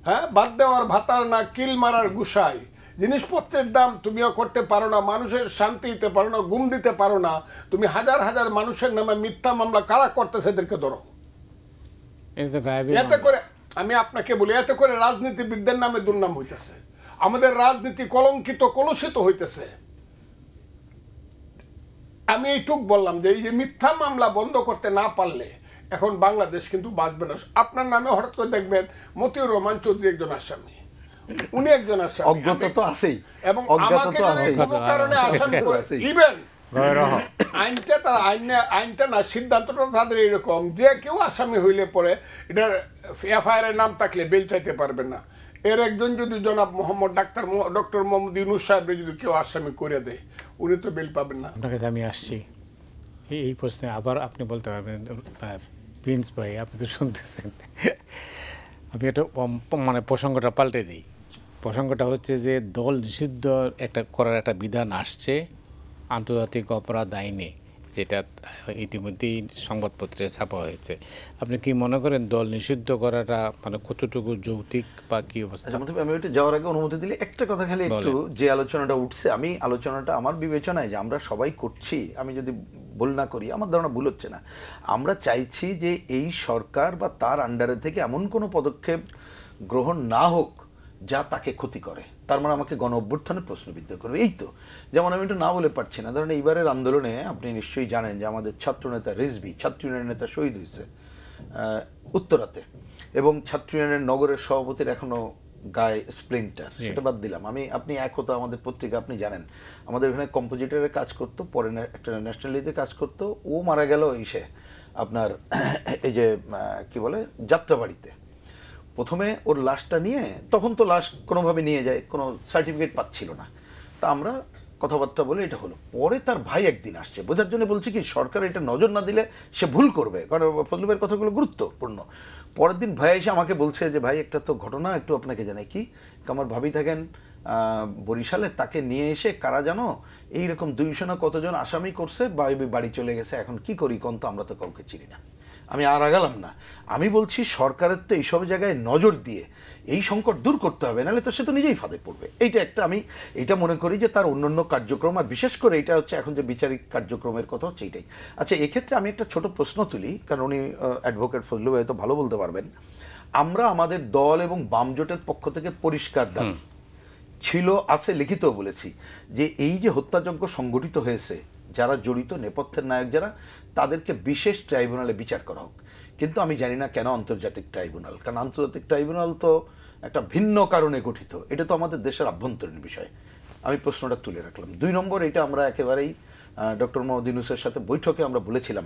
হ্যাঁ, বাদ দেওয়ার ভাতার না, কিল মারার গুসাই, জিনিসপত্রের দাম তুমিও করতে পারো না, মানুষের শান্তি দিতে পারো না, ঘুম দিতে পারো না, তুমি হাজার হাজার মানুষের নামে মিথ্যা মামলা কারা করতেছে এদেরকে ধরো। এতে করে আমি আপনাকে বলি, এতে করে রাজনীতিবিদদের নামে দুর্নাম হইতেছে, আমাদের রাজনীতি কলঙ্কিত কলুষিত হইতেছে। আমি এইটুক বললাম যে এই যে মিথ্যা মামলা বন্ধ করতে না পারলে এখন বাংলাদেশ কিন্তু বাঁচবে না। আপনার নামে হঠাৎ করে দেখবেন মতিউর রহমান চৌধুরী একজন আসামি, উনি একজন আসামি, অজ্ঞাত তো আছেই, এবং অজ্ঞাত আমাকে তো আছেই, কোনো কারণে আসামি করে, ইভেন আইনটা তার আইনটা না, সিদ্ধান্তটা তাদের এরকম যে কেউ আসামি হইলে পরে এটার এফআইআর এর নাম থাকলে বেল চাইতে পারবে না। এর একজন যদি জনাব ডক্টর মোহাম্মদ ইউনূস সাহেব যদি কেউ আসামি করে দেয়, উনি তো বেল পাবেন না। আপনার কাছে আমি আসছি এই প্রশ্নে, আবার আপনি বলতে পারবেন প্রিন্স ভাই, আপনি তো শুনতেছেন। আমি একটা মানে প্রসঙ্গটা পাল্টে দিই। প্রসঙ্গটা হচ্ছে যে দল নিষিদ্ধ করার একটা বিধান আসছে আন্তর্জাতিক অপরাধ আইনে, যেটা ইতিমধ্যেই সংবাদপত্রে ছাপা হয়েছে। আপনি কি মনে করেন দল নিষিদ্ধ করাটা মানে কতটুকু যৌক্তিক বা কি অবস্থা? আমি ওইটা যাওয়ার আগে অনুমতি দিলে একটা কথা খালি একটু, যে আলোচনাটা উঠছে, আমি আলোচনাটা আমার বিবেচনায় যে আমরা সবাই করছি, আমি যদি ভুল না করি, আমার ধারণা ভুল হচ্ছে না, আমরা চাইছি যে এই সরকার বা তার আন্ডারে থেকে এমন কোনো পদক্ষেপ গ্রহণ না হোক যা তাকে ক্ষতি করে, তার মানে আমাকে গণ অভ্যুত্থানে প্রশ্নবিদ্ধ করবে। এই তো, যেমন আমি একটু না বলে পারছি না, ধরেন এইবারের আন্দোলনে আপনি নিশ্চয়ই জানেন যে আমাদের ছাত্রনেতা রিজভী, ছাত্র ইউনিয়নের নেতা শহীদ হয়েছে উত্তরাতে, এবং ছাত্র ইউনিয়নের নগরের সভাপতির এখনো গায়ে স্প্লিন্টার, সেটা বাদ দিলাম। আপনি এক হতো আমাদের পত্রিকা, আপনি জানেন আমাদের এখানে কম্পোজিটরে কাজ করতো, পরে একটা ন্যাশনালিতে কাজ করতো, ও মারা গেল এসে আপনার এই যে কি বলে যাত্রাবাড়িতে। প্রথমে ওর লাশটা নিয়ে, তখন তো লাশ কোনোভাবে নিয়ে যায়, কোনো সার্টিফিকেট পাচ্ছিল না, তা আমরা কথাবার্তা বলে এটা হলো। পরে তার ভাই একদিন আসছে, বোঝার জন্য বলছি কি সরকার এটা নজর না দিলে সে ভুল করবে, কারণ ফজলু ভাইয়ের কথাগুলো গুরুত্বপূর্ণ। পরের দিন ভাই এসে আমাকে বলছে যে ভাই একটা তো ঘটনা একটু আপনাকে জানাই। কি? আমার ভাবি থাকেন বরিশালে, তাকে নিয়ে এসে কারা জানো এইরকম 200 না কতজন আসামি করছে, বাড়ি চলে গেছে, এখন কি করি কোন, তো আমরা তো কাউকে চিনি না। আমি আর আগালাম না। আমি বলছি সরকারের তো এইসব জায়গায় নজর দিয়ে এই সংকট দূর করতে হবে, নাহলে তো সে তো নিজেই ফাঁদে পড়বে। এইটা একটা, আমি এটা মনে করি যে তার অন্যান্য কার্যক্রম, আর বিশেষ করে এটা হচ্ছে এখন যে বিচারিক কার্যক্রমের কথা হচ্ছে এইটাই। আচ্ছা, এক্ষেত্রে আমি একটা ছোট প্রশ্ন তুলি, কারণ উনি অ্যাডভোকেট ফজলু ভাই তো ভালো বলতে পারবেন। আমরা আমাদের দল এবং বাম জোটের পক্ষ থেকে পরিষ্কার দাবি ছিল, আছে, লিখিত বলেছি যে এই যে হত্যাযজ্ঞ সংগঠিত হয়েছে, যারা জড়িত, নেপথ্যের নায়ক যারা, তাদেরকে বিশেষ ট্রাইব্যুনালে বিচার করা হোক। কিন্তু আমি জানি না কেন আন্তর্জাতিক ট্রাইব্যুনাল, কারণ আন্তর্জাতিক ট্রাইব্যুনাল তো একটা ভিন্ন কারণে গঠিত, এটা তো আমাদের দেশের আভ্যন্তরীণ বিষয়। আমি প্রশ্নটা তুলে রাখলাম। 2 নম্বর, এটা আমরা একেবারেই ডক্টর মোহাম্মদ ইউনূসের সাথে বৈঠকে আমরা বলেছিলাম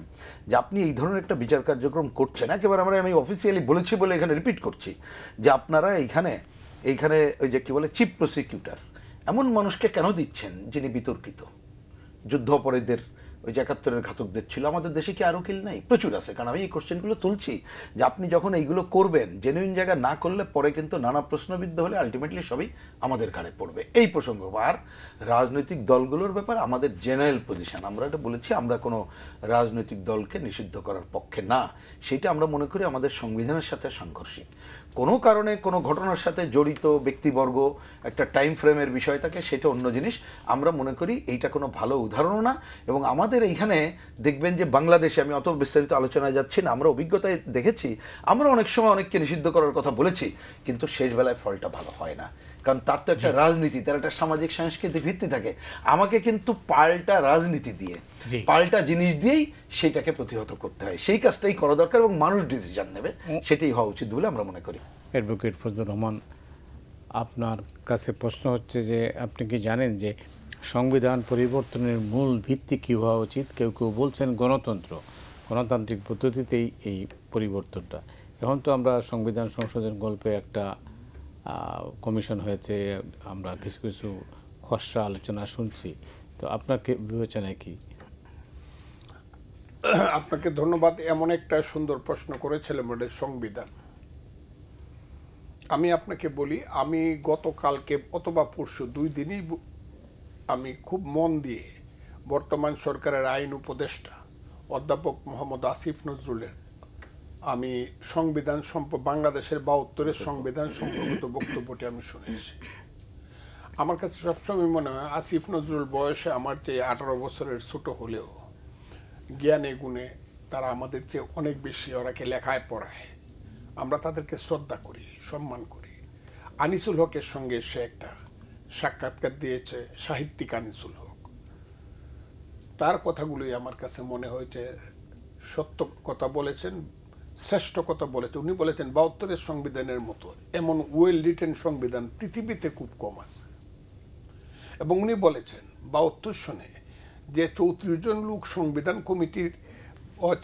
যে আপনি এই ধরনের একটা বিচার কার্যক্রম করছেন, একেবারে আমি অফিসিয়ালি বলেছি বলে এখানে রিপিট করছি, যে আপনারা এইখানে ওই যে কি বলে চিফ প্রসিকিউটর, এমন মানুষকে কেন দিচ্ছেন যিনি বিতর্কিত, যুদ্ধ অপরাধীদের, ওই যে 71-এর ঘাতকদের ছিল। আমাদের দেশে কি আরও কিল নাই? প্রচুর আছে। কারণ আমি এই কোশ্চেনগুলো তুলছি যে আপনি যখন এইগুলো করবেন, জেনুইন জায়গা না করলে পরে কিন্তু নানা প্রশ্নবিদ্ধ হলে আলটিমেটলি সবই আমাদের ঘাড়ে পড়বে। এই প্রসঙ্গ। আর রাজনৈতিক দলগুলোর ব্যাপার আমাদের জেনারেল পজিশন, আমরা এটা বলেছি, আমরা কোনো রাজনৈতিক দলকে নিষিদ্ধ করার পক্ষে না। সেটা আমরা মনে করি আমাদের সংবিধানের সাথে সাংঘর্ষিক। কোনো কারণে কোনো ঘটনার সাথে জড়িত ব্যক্তিবর্গ একটা টাইম ফ্রেমের বিষয় থাকে, সেটা অন্য জিনিস। আমরা মনে করি এইটা কোনো ভালো উদাহরণও না। এবং আমাদের এইখানে দেখবেন যে বাংলাদেশে, আমি অত বিস্তারিত আলোচনায় যাচ্ছি না, আমরা অভিজ্ঞতায় দেখেছি, আমরা অনেক সময় অনেককে নিষিদ্ধ করার কথা বলেছি, কিন্তু শেষ বেলায় ফলটা ভালো হয় না। কারণ তার তো একটা রাজনীতি, তার একটা সামাজিক সাংস্কৃতিক ভিত্তি থাকে। আমাকে কিন্তু পাল্টা রাজনীতি দিয়ে, পাল্টা জিনিস দিয়েই সেটাকে প্রতিহত করতে হয়। সেই কাজটাই করা দরকার এবং মানুষ ডিসিশন নেবে, সেটাই হওয়া উচিত বলে আমরা মনে করি। অ্যাডভোকেট ফজলুর রহমান, আপনার কাছে প্রশ্ন হচ্ছে যে আপনি কি জানেন যে সংবিধান পরিবর্তনের মূল ভিত্তি কী হওয়া উচিত? কেউ কেউ বলছেন গণতন্ত্র, গণতান্ত্রিক পদ্ধতিতেই এই পরিবর্তনটা। এখন তো আমরা সংবিধান সংশোধন গল্পে একটা কমিশন হয়েছে, আমরা কিছু কিছু খসড়া আলোচনা শুনছি, তো আপনার বিবেচনায় কি? আপনাকে ধন্যবাদ। এমন একটা সুন্দর প্রশ্ন করেছিলেন সংবিধান। আমি আপনাকে বলি, আমি গতকালকে অথবা পরশু 2 দিনই আমি খুব মন দিয়ে বর্তমান সরকারের আইন উপদেষ্টা অধ্যাপক মোহাম্মদ আসিফ নজরুলের আমি সংবিধান বাংলাদেশের 72-এর সংবিধান সম্পর্কিত বক্তব্যটি আমি শুনেছি। আমার কাছে সবসময় মনে হয় আসিফ নজরুল বয়সে আমার চেয়ে 18 বছরের ছোট হলেও জ্ঞানে গুণে তারা আমাদের চেয়ে অনেক বেশি। ওরাকে লেখায় পড়ায়, আমরা তাদেরকে শ্রদ্ধা করি, সম্মান করি। আনিসুল হকের সঙ্গে সে একটা সাক্ষাৎকার দিয়েছে, সাহিত্যিক আনিসুল হক। তার কথাগুলোই আমার কাছে মনে হয়েছে সত্য কথা বলেছেন, শ্রেষ্ঠ কথা বলেছেন। উনি বলেছেন 72-এর সংবিধানের মতো এমন ওয়েল রিটেন সংবিধান পৃথিবীতে খুব কম আছে। এবং উনি বলেছেন 72 সনে যে 34 জন লোক সংবিধান কমিটির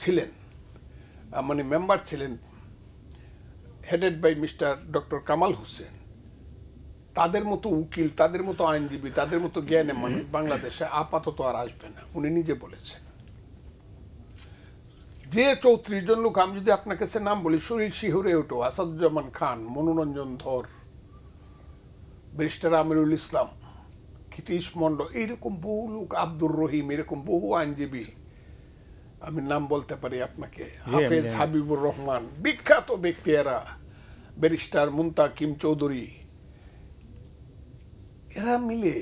ছিলেন, মানে মেম্বার ছিলেন, headed by mister doctor Kamal Hossain, তাদের মতো উকিল, তাদের মতো আইনজীবী, তাদের মতো জ্ঞানে মানুষ বাংলাদেশে আপাতত আর আসবে না। উনি নিজে বলেছেন যে 34 জন লোক, আমি যদি আপনার কাছে নাম বলি, শরীর শিহরে ওঠো, আসাদুজ্জামান খান, মনোরঞ্জন ধর, ব্যারিস্টার আমিরুল ইসলাম, ক্ষিতীশ মন্ডল, এইরকম বহু লোক, আব্দুর রহিম, এরকম বহু আইনজীবী আমি নাম বলতে পারি আপনাকে, হাফেজ হাবিবুর রহমান, বিখ্যাত ব্যক্তি এরা, ব্যারিস্টার মুনতাকিম চৌধুরী, এরা মিলে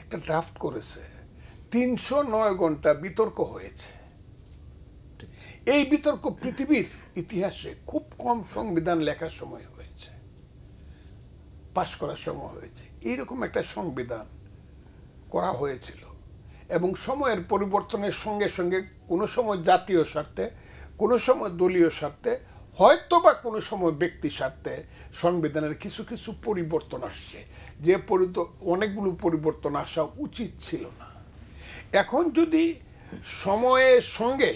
একটা ড্রাফট করেছে। 309 ঘন্টা বিতর্ক হয়েছে। এই বিতর্ক পৃথিবীর ইতিহাসে খুব কম সংবিধান লেখার সময় হয়েছে, পাশ করার সময় হয়েছে। এইরকম একটা সংবিধান করা হয়েছিল এবং সময়ের পরিবর্তনের সঙ্গে সঙ্গে কোনো সময় জাতীয় স্বার্থে, কোনো সময় দলীয় স্বার্থে, হয়তো বা কোনো সময় ব্যক্তি স্বার্থে সংবিধানের কিছু কিছু পরিবর্তন আসছে, যে অনেকগুলো পরিবর্তন আসা উচিত ছিল না। এখন যদি সময়ের সঙ্গে,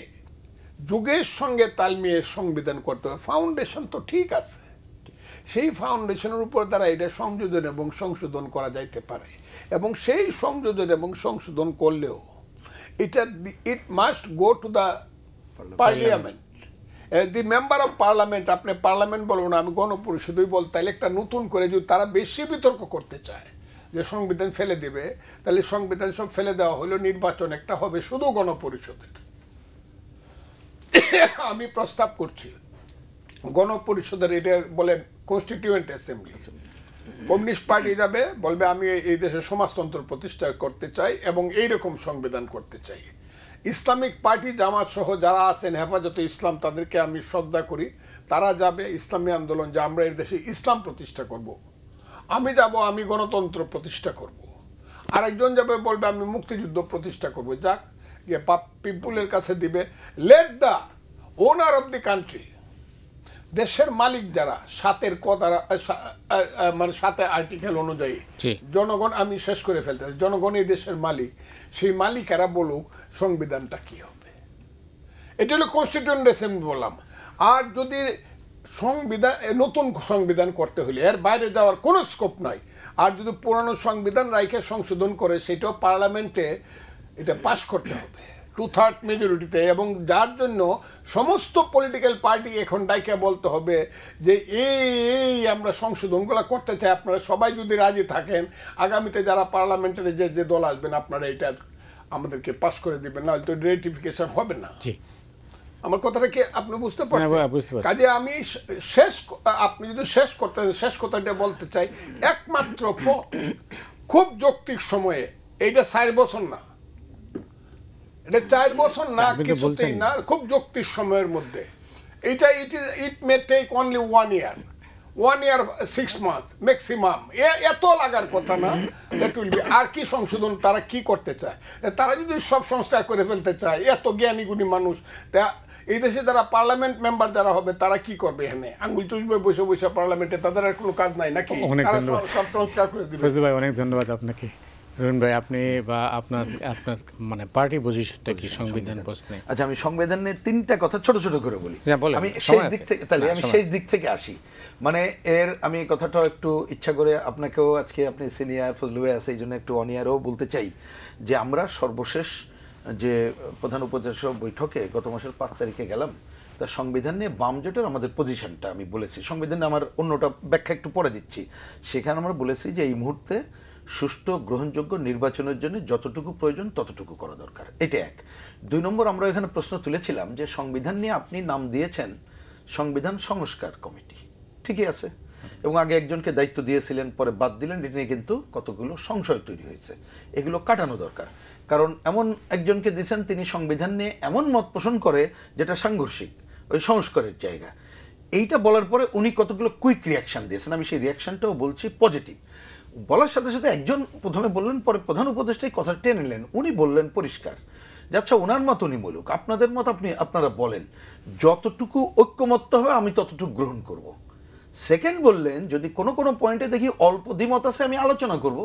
যুগের সঙ্গে তাল মিলিয়ে সংবিধান করতে হয়, ফাউন্ডেশন তো ঠিক আছে, সেই ফাউন্ডেশনের উপর দ্বারা এটা সংযোজন এবং সংশোধন করা যাইতে পারে। এবং সেই সংযোজন এবং সংশোধন করলেও এটা it must go to the parliament, the member of parliament. আপনি পার্লামেন্ট বলবো না, আমি গণপরিষদই বল। তাহলে একটা নতুন করে যদি তারা বেশি বিতর্ক করতে চায় যে সংবিধান ফেলে দেবে, তাহলে সংবিধান সব ফেলে দেওয়া হলো, নির্বাচন একটা হবে শুধু গণপরিষদের। আমি প্রস্তাব করছি গণপরিষদের, এটা বলে কনস্টিটিউয়েন্ট অ্যাসেম্বলি। কমিউনিস্ট পার্টি যাবে, বলবে আমি এই দেশে সমাজতন্ত্র প্রতিষ্ঠা করতে চাই এবং এইরকম সংবিধান করতে চাই। ইসলামিক পার্টি, জামাত সহ যারা আছেন, হেফাজতে ইসলাম, তাদেরকে আমি শ্রদ্ধা করি, তারা যাবে ইসলামী আন্দোলন, যে আমরা এই দেশে ইসলাম প্রতিষ্ঠা করব। আমি যাব, আমি গণতন্ত্র প্রতিষ্ঠা করব। আরেকজন যাবে, বলবে আমি মুক্তিযুদ্ধ প্রতিষ্ঠা করব। যাক, গিয়ে পিপুলের কাছে দিবে। Let the owner of the country, দেশের মালিক যারা, সাতের কথারা, মানে 7 আর্টিকেল অনুযায়ী জনগণ, আমি শেষ করে ফেলতে, জনগণ এই দেশের মালিক, সেই মালিকেরা বলুক সংবিধানটা কি হবে। এটা হলো কনস্টিটিউয়েন্ট অ্যাসেম্বলি বললাম। আর যদি সংবিধান, নতুন সংবিধান করতে হলে এর বাইরে যাওয়ার কোনো স্কোপ নাই। আর যদি পুরানো সংবিধান রাইখে সংশোধন করে, সেটাও পার্লামেন্টে এটা পাশ করতে হবে 2/3 মেজরিটিতে। এবং যার জন্য সমস্ত পলিটিক্যাল পার্টি এখন ডাইকে বলতে হবে যে এই আমরা সংশোধনগুলো করতে চাই, আপনারা সবাই যদি রাজি থাকেন, আগামীতে যারা পার্লামেন্টের যে দল আসবেন, আপনারা এটা আমাদেরকে পাস করে দিবেন, না হলে তো রেটিফিকেশন হবে না। আমার কথাটা কি আপনি বুঝতে পারছেন? কাজে আমি আপনি যদি শেষ কথাটা বলতে চাই, একমাত্র পথ খুব যৌক্তিক সময়ে, এইটা 4 বছর না, এটা 4 বছর না, কিছুতেই না, খুব যৌক্তিক সময়ের মধ্যে, এটা it may take only 1 year, 1 year 6 months maximum, এত লাগার কথা না। That will be. আর কি সংশোধন তারা কি করতে চায়? তারা যদি সব সংস্থা করে ফেলতে চায়, এত জ্ঞানী গুণী মানুষ, তা এই দেশে যারা পার্লামেন্ট মেম্বার যারা হবে, তারা কি করবে? এখানে আঙ্গুল চুষবে বসে বসে পার্লামেন্টে, তাদের আর কোনো কাজ নাই নাকি? সব সংস্কার করে দিবে। ফজলুল ভাই, অনেক ধন্যবাদ আপনাকে। রুহুন ভাই, আপনি বা আপনার মানে পার্টি পজিশনটা কি সংবিধান প্রশ্নে? আচ্ছা, আমি সংবিধানের 3টা কথা ছোট ছোট করে বলি। আমি সেই দিক থেকে, তাহলে আমি সেই দিক থেকে আসি। মানে আমি কথাটা একটু ইচ্ছা করে আপনাকেও, আজকে আপনি সিনিয়র, ফজলু ভাই আছে, এই জন্য একটু অনিয়ারও বলতে চাই যে আমরা সর্বশেষ যে প্রধান উপদেষ্টা বৈঠকে গত মাসের 5 তারিখে গেলাম, তার সংবিধান নিয়ে বাম জোটের আমাদের পজিশনটা আমি বলেছি। সংবিধানে আমার অন্যটা ব্যাখ্যা একটু পরে দিচ্ছি। সেখানে আমরা বলেছি যে এই মুহূর্তে সুষ্ঠু গ্রহণযোগ্য নির্বাচনের জন্য যতটুকু প্রয়োজন ততটুকু করা দরকার, এটা 1। 2 নম্বর, আমরা এখানে প্রশ্ন তুলেছিলাম যে সংবিধান নিয়ে আপনি নাম দিয়েছেন সংবিধান সংস্কার কমিটি, ঠিকই আছে, এবং আগে একজনকে দায়িত্ব দিয়েছিলেন, পরে বাদ দিলেন। এটা নিয়ে কিন্তু কতগুলো সংশয় তৈরি হয়েছে, এগুলো কাটানো দরকার। কারণ এমন একজনকে দিয়েছেন, তিনি সংবিধান নিয়ে এমন মত পোষণ করে যেটা সাংঘর্ষিক, ওই সংস্কারের জায়গা। এইটা বলার পরে উনি কতগুলো কুইক রিয়াকশন দিয়েছেন, আমি সেই রিয়াকশনটাও বলছি পজিটিভ। বলার সাথে সাথে একজন প্রথমে বললেন, পরে প্রধান উপদেষ্টাই কথা টেনে নিলেন। উনি বললেন পরিষ্কার যে আচ্ছা, ওনার মত উনি বলুক, আপনাদের মত আপনারা বলেন, যতটুকু ঐক্যমত্য হবে আমি ততটুকু গ্রহণ করব। সেকেন্ড বললেন, যদি কোনো কোনো পয়েন্টে দেখি অল্প দ্বিমত আছে, আমি আলোচনা করব,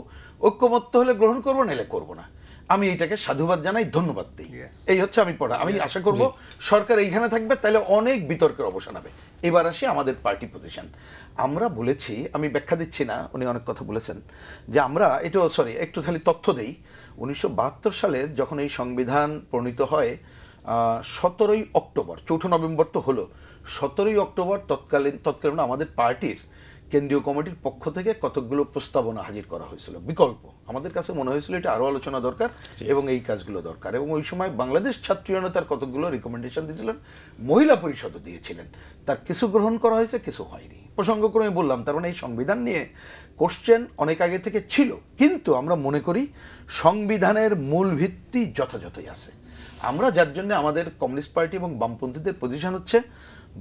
ঐক্যমত্য হলে গ্রহণ করবো, নাহলে করবো না। আমি এটাকে সাধুবাদ জানাই, ধন্যবাদ দিই। এই হচ্ছে আমি পড়া। আমি আশা করব সরকার এইখানে থাকবে, তাহলে অনেক বিতর্কের অবসান হবে। এবার আসি আমাদের পার্টি পজিশন। আমরা বলেছি, আমি ব্যাখ্যা দিচ্ছি না, উনি অনেক কথা বলেছেন, যে আমরা এটাও একটু খালি তথ্য দেই। 1972 সালের যখন এই সংবিধান প্রণীত হয়, 17ই অক্টোবর, 4 নভেম্বর তো হলো, 17ই অক্টোবর তৎকালীন আমাদের পার্টির কেন্দ্রীয় কমিটির পক্ষ থেকে কতকগুলো প্রস্তাবনা হাজির করা হয়েছিল বিকল্প। আমাদের কাছে মনে হয়েছিল এটা আরো আলোচনা দরকার এবং এই কাজগুলো দরকার, এবং ওই সময় বাংলাদেশ ছাত্র জনতার কতগুলো রিকমেন্ডেশন দিয়েছিলেন, মহিলা পরিষদও দিয়েছিলেন। তার কিছু গ্রহণ করা হয়েছে, কিছু হয়নি। প্রসঙ্গক্রমে বললাম, তার মানে এই সংবিধান নিয়ে কোশ্চেন অনেক আগে থেকে ছিল, কিন্তু আমরা মনে করি সংবিধানের মূল ভিত্তি যথাযথই আছে। আমরা যার জন্য আমাদের কমিউনিস্ট পার্টি এবং বামপন্থীদের পজিশন হচ্ছে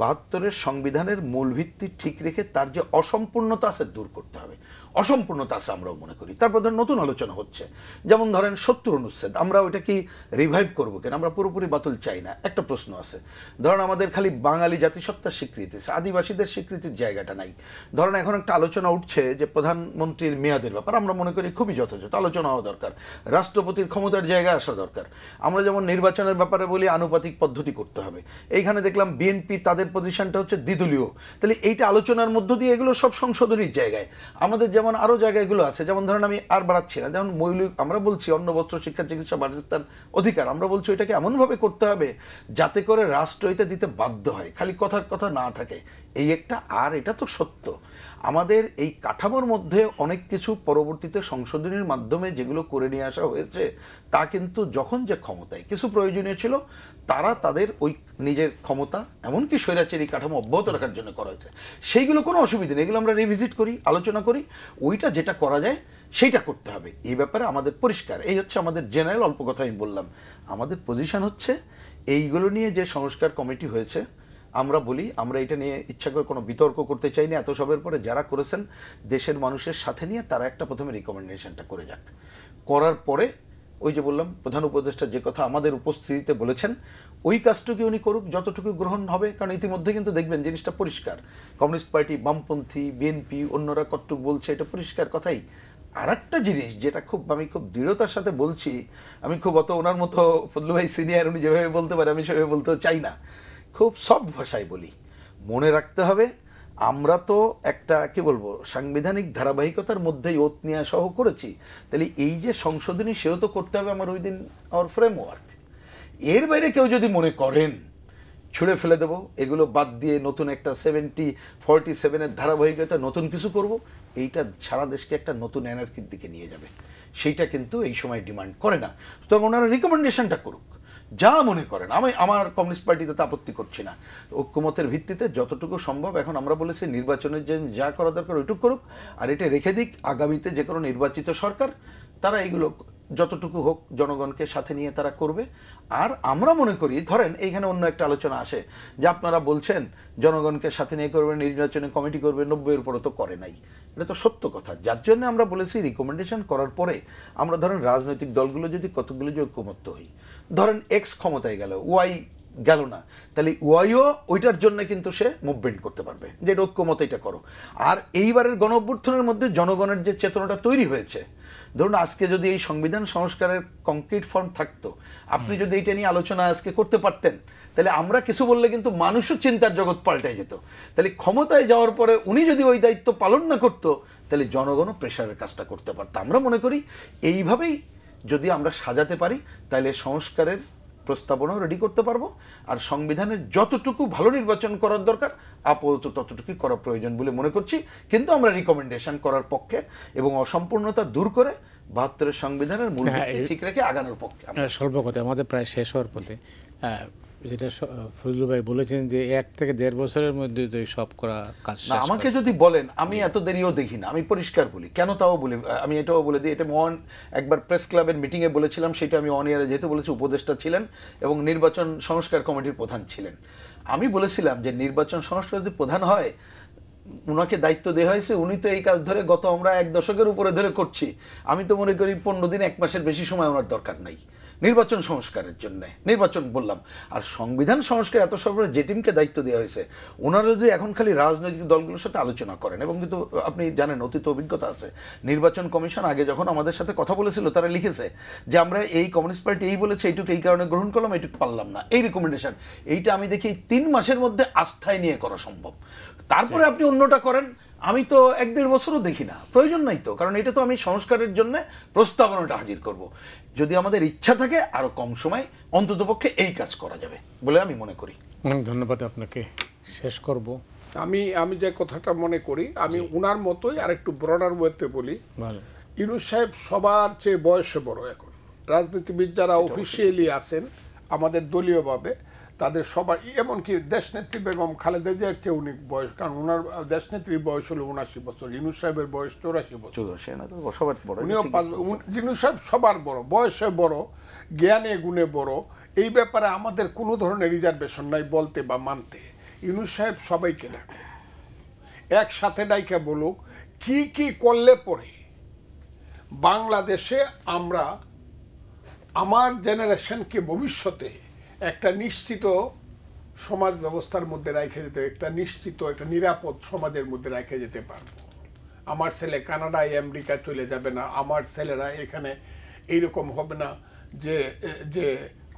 ৭২-এর সংবিধানের মূল ভিত্তি ঠিক রেখে তার যে অসম্পূর্ণতা আছে দূর করতে হবে। অসম্পূর্ণতা আছে আমরাও মনে করি। তারপর ধরেন নতুন আলোচনা হচ্ছে, যেমন ধরেন ৭০ অনুচ্ছেদ, আমরা ওইটা কি রিভাইভ করবো কেন? আমরা পুরোপুরি বাতিল চাই না। একটা প্রশ্ন আছে, ধরেন আমাদের খালি বাঙালি জাতিসত্তার স্বীকৃতি, আদিবাসীদের স্বীকৃতির জায়গাটা নাই। ধরেন এখন একটা আলোচনা উঠছে যে প্রধানমন্ত্রীর মেয়াদের ব্যাপার, আমরা মনে করি খুবই যথাযথ, আলোচনা হওয়া দরকার। রাষ্ট্রপতির ক্ষমতার জায়গায় আসা দরকার। আমরা যেমন নির্বাচনের ব্যাপারে বলি আনুপাতিক পদ্ধতি করতে হবে, এইখানে দেখলাম বিএনপি তাদের পজিশনটা হচ্ছে দ্বিদলীয়। তাহলে এইটা আলোচনার মধ্য দিয়ে এগুলো সব সংশোধনীর জায়গায়। আমাদের যেমন আরো জায়গাগুলো আছে, যেমন ধরেন আমি আর বাড়াচ্ছি না, যেমন মৌলিক আমরা বলছি অন্ন বস্ত্র শিক্ষা চিকিৎসা বাসস্থান অধিকার, আমরা বলছি এটাকে এমনভাবে করতে হবে যাতে করে রাষ্ট্র এটা দিতে বাধ্য হয়, খালি কথার কথা না থাকে। এই একটা, আর এটা তো সত্য আমাদের এই কাঠামোর মধ্যে অনেক কিছু পরবর্তীতে সংশোধনীর মাধ্যমে যেগুলো করে নিয়ে আসা হয়েছে, তা কিন্তু যখন যে ক্ষমতায় কিছু প্রয়োজনীয় ছিল তারা তাদের ওই নিজের ক্ষমতা এমনকি স্বৈরাচারী কাঠামো অব্যাহত রাখার জন্য করা হয়েছে। সেইগুলো কোনো অসুবিধা নেই, এগুলো আমরা রিভিজিট করি, আলোচনা করি, ওইটা যেটা করা যায় সেইটা করতে হবে। এই ব্যাপারে আমাদের পরিষ্কার। এই হচ্ছে আমাদের জেনারেল, অল্প কথা আমি বললাম। আমাদের পজিশন হচ্ছে এইগুলো নিয়ে যে সংস্কার কমিটি হয়েছে, আমরা বলি আমরা এটা নিয়ে ইচ্ছা করে কোনো বিতর্ক করতে চাই না। এত সবের পরে যারা করেছেন দেশের মানুষের সাথে নিয়ে তারা একটা প্রথমে রিকমেন্ডেশনটা করে যাক, করার পরে ওই যে বললাম প্রধান উপদেষ্টা যে কথা আমাদের উপস্থিতিতে বলেছেন ওই কাজটুকু উনি করুক, যতটুকু গ্রহণ হবে। কারণ ইতিমধ্যে কিন্তু দেখবেন জিনিসটা পরিষ্কার, কমিউনিস্ট পার্টি, বামপন্থী, বিএনপি, অন্যরা কতটুকু বলছে এটা পরিষ্কার কথাই। আর একটা জিনিস যেটা আমি খুব দৃঢ়তার সাথে বলছি, আমি খুব অত ওনার মতো ফজলু ভাই সিনিয়র, উনি যেভাবে বলতে পারে আমি সেভাবে বলতেও চাই না, খুব সফট ভাষায় বলি। মনে রাখতে হবে আমরা তো একটা কি বলবো সাংবিধানিক ধারাবাহিকতার মধ্যেই ওত নেওয়া সহ করেছি, তাহলে এই যে সংশোধনী সেও তো করতে হবে আমার উইদিন আওয়ার ফ্রেমওয়ার্ক। এর বাইরে কেউ যদি মনে করেন ছুঁড়ে ফেলে দেবো, এগুলো বাদ দিয়ে নতুন একটা 47-এর ধারাবাহিকতা নতুন কিছু করব, এইটা সারা দেশকে একটা নতুন এনার্কির দিকে নিয়ে যাবে। সেইটা কিন্তু এই সময় ডিমান্ড করে না। তখন ওনারা রিকমেন্ডেশনটা করুক, যা মনে করেন। আমি আমার কমিউনিস্ট পার্টিতে তো আপত্তি করছি না, ঐক্যমতের ভিত্তিতে যতটুকু সম্ভব। এখন আমরা বলেছি নির্বাচনের যে যা করা দরকার ওইটুকু করুক, আর এটা রেখে দিক আগামীতে যে কোনো নির্বাচিত সরকার তারা এইগুলো যতটুকু হোক জনগণকে সাথে নিয়ে তারা করবে। আর আমরা মনে করি ধরেন এইখানে অন্য একটা আলোচনা আসে যে আপনারা বলছেন জনগণকে সাথে নিয়ে করবেন, নির্বাচনে কমিটি করবে, 90-এর উপরে তো করে নাই। এটা তো সত্য কথা, যার জন্য আমরা বলেছি রিকমেন্ডেশন করার পরে আমরা ধরেন রাজনৈতিক দলগুলো যদি কতগুলো যে ঐক্যমত্য হই, ধরেন এক্স ক্ষমতায় গেল, ওয়াই গেল না, তাহলে ওয়াইও ওইটার জন্য কিন্তু সে মুভমেন্ট করতে পারবে যে এটা ঐক্যমত, এটা করো। আর এইবারের গণ অভ্যুত্থানের মধ্যে জনগণের যে চেতনাটা তৈরি হয়েছে, ধরুন আজকে যদি এই সংবিধান সংস্কারের কংক্রিট ফর্ম থাকতো, আপনি যদি এইটা নিয়ে আলোচনা আজকে করতে পারতেন, তাহলে আমরা কিছু বললে কিন্তু মানুষও চিন্তার জগৎ পাল্টাই যেত। তাহলে ক্ষমতায় যাওয়ার পরে উনি যদি ওই দায়িত্ব পালন না করতো, তাহলে জনগণও প্রেশারের কাজটা করতে পারতো। আমরা মনে করি এইভাবেই যদি আমরা সাজাতে পারি তাহলে সংস্কারের প্রস্তাবনাও রেডি করতে পারবো, আর সংবিধানের যতটুকু ভালো নির্বাচন করার দরকার আপাতত ততটুকুই করা প্রয়োজন বলে মনে করছি। কিন্তু আমরা রিকমেন্ডেশন করার পক্ষে এবং অসম্পূর্ণতা দূর করে ৭২-এর সংবিধানের মূল ঠিক রেখে আগানোর পক্ষে। স্বল্প কথা আমাদের প্রায় শেষ হওয়ার পথে, যেটা ফজলু ভাই বলেছেন যে 1 থেকে 1.5 বছরের মধ্যে তো সব করা কাজ শেষ। আমাকে যদি বলেন আমি এত দেরিও দেখি না, আমি পরিষ্কার বলি, কেন তাও বলি, আমি এটাও বলে দিই, এটা একবার প্রেস ক্লাবের মিটিংয়ে বলেছিলাম, সেটা আমি অন ইয়ারে যেহেতু বলেছি উপদেষ্টা ছিলেন এবং নির্বাচন সংস্কার কমিটির প্রধান ছিলেন। আমি বলেছিলাম যে নির্বাচন সংস্কার যদি প্রধান হয়, ওনাকে দায়িত্ব দেওয়া হয়েছে, উনি তো এই কাজ ধরে গত আমরা 1 দশকের উপরে ধরে করছি, আমি তো মনে করি 15 দিন 1 মাসের বেশি সময় ওনার দরকার নাই নির্বাচন সংস্কারের জন্য। নির্বাচন বললাম, আর সংবিধান সংস্কার এত সরবরাহ যে টিমকে দায়িত্ব দেওয়া হয়েছে, ওনারা যদি এখন খালি রাজনৈতিক দলগুলোর সাথে আলোচনা করেন, এবং কিন্তু আপনি জানেন অতীত অভিজ্ঞতা আছে, নির্বাচন কমিশন আগে যখন আমাদের সাথে কথা বলেছিল তারা লিখেছে যে আমরা এই কমিউনিস্ট পার্টি এই বলেছে, এইটুকু এই কারণে গ্রহণ করলাম, এইটুকু পারলাম না, এই রিকমেন্ডেশন। এইটা আমি দেখি 3 মাসের মধ্যে আস্থায় নিয়ে করা সম্ভব। তারপরে আপনি অন্যটা করেন, আমি তো 1-1.5 বছরও দেখি না, প্রয়োজন নাই তো, কারণ এটা তো আমি সংস্কারের জন্য প্রস্তাবনাটা হাজির করব। যদি আমাদের ইচ্ছা থাকে আরো কম সময় অন্ততপক্ষে এই কাজ করা যাবে বলে আমি মনে করি। অনেক ধন্যবাদ আপনাকে। শেষ করব আমি যে কথাটা মনে করি, আমি উনার মতোই আর একটু ব্রডার ওয়েতে বলি। ইউনূস সাহেব সবার চেয়ে বয়সে বড় এখন। রাজনীতিবিদ যারা অফিসিয়ালি আছেন আমাদের দলীয়ভাবে, তাদের সবার, এমনকি দেশনেত্রী বেগম খালেদা জিয়ার চেয়ে অনেক বয়স, কারণ ওনার দেশনেত্রীর বয়স হলো ৭৯ বছর, ইউনূস সাহেবের বয়স ৮৪ বছর। ইউনূস সাহেব সবার বড়, বয়সে বড়, জ্ঞানে গুণে বড়। এই ব্যাপারে আমাদের কোনো ধরনের রিজার্ভেশন নাই বলতে বা মানতে। ইউনূস সাহেব সবাইকে ডাকে, একসাথে ডাইকা বলুক কি কি করলে পরে বাংলাদেশে আমরা আমার জেনারেশনকে ভবিষ্যতে একটা নিশ্চিত সমাজ ব্যবস্থার মধ্যে রেখে যেতে, একটা নিশ্চিত একটা নিরাপদ সমাজের মধ্যে রেখে যেতে পারবো। আমার ছেলে কানাডায় আমেরিকা চলে যাবে না, আমার ছেলেরা এখানে এইরকম হবে না যে যে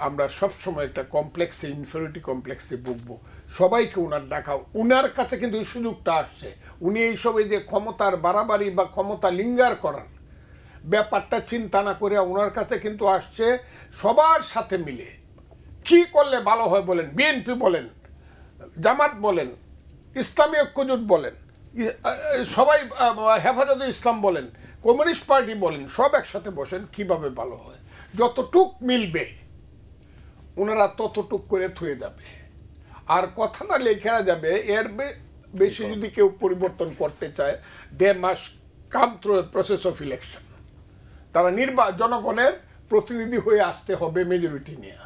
আমরা সবসময় একটা কমপ্লেক্সে, ইনফিরিটি কমপ্লেক্সে ভুগবো। সবাইকে উনার ডাকা, উনার কাছে কিন্তু এই সুযোগটা আসছে। উনি এইসবে যে ক্ষমতার বাড়াবাড়ি বা ক্ষমতা লিঙ্গার করান ব্যাপারটা চিন্তা না করে ওনার কাছে কিন্তু আসছে সবার সাথে মিলে কি করলে ভালো হয় বলেন, বিএনপি বলেন, জামাত বলেন, ইসলামী ঐক্যজোট বলেন, সবাই হেফাজতে ইসলাম বলেন, কমিউনিস্ট পার্টি বলেন, সব একসাথে বসেন কিভাবে ভালো হয়। যতটুক মিলবে ওনারা ততটুক করে থুয়ে যাবে, আর কথাটা লেখা যাবে। এর বেশি যদি কেউ পরিবর্তন করতে চায়, they must come through a process of election. তারা জনগণের প্রতিনিধি হয়ে আসতে হবে মেজরিটি নিয়ে,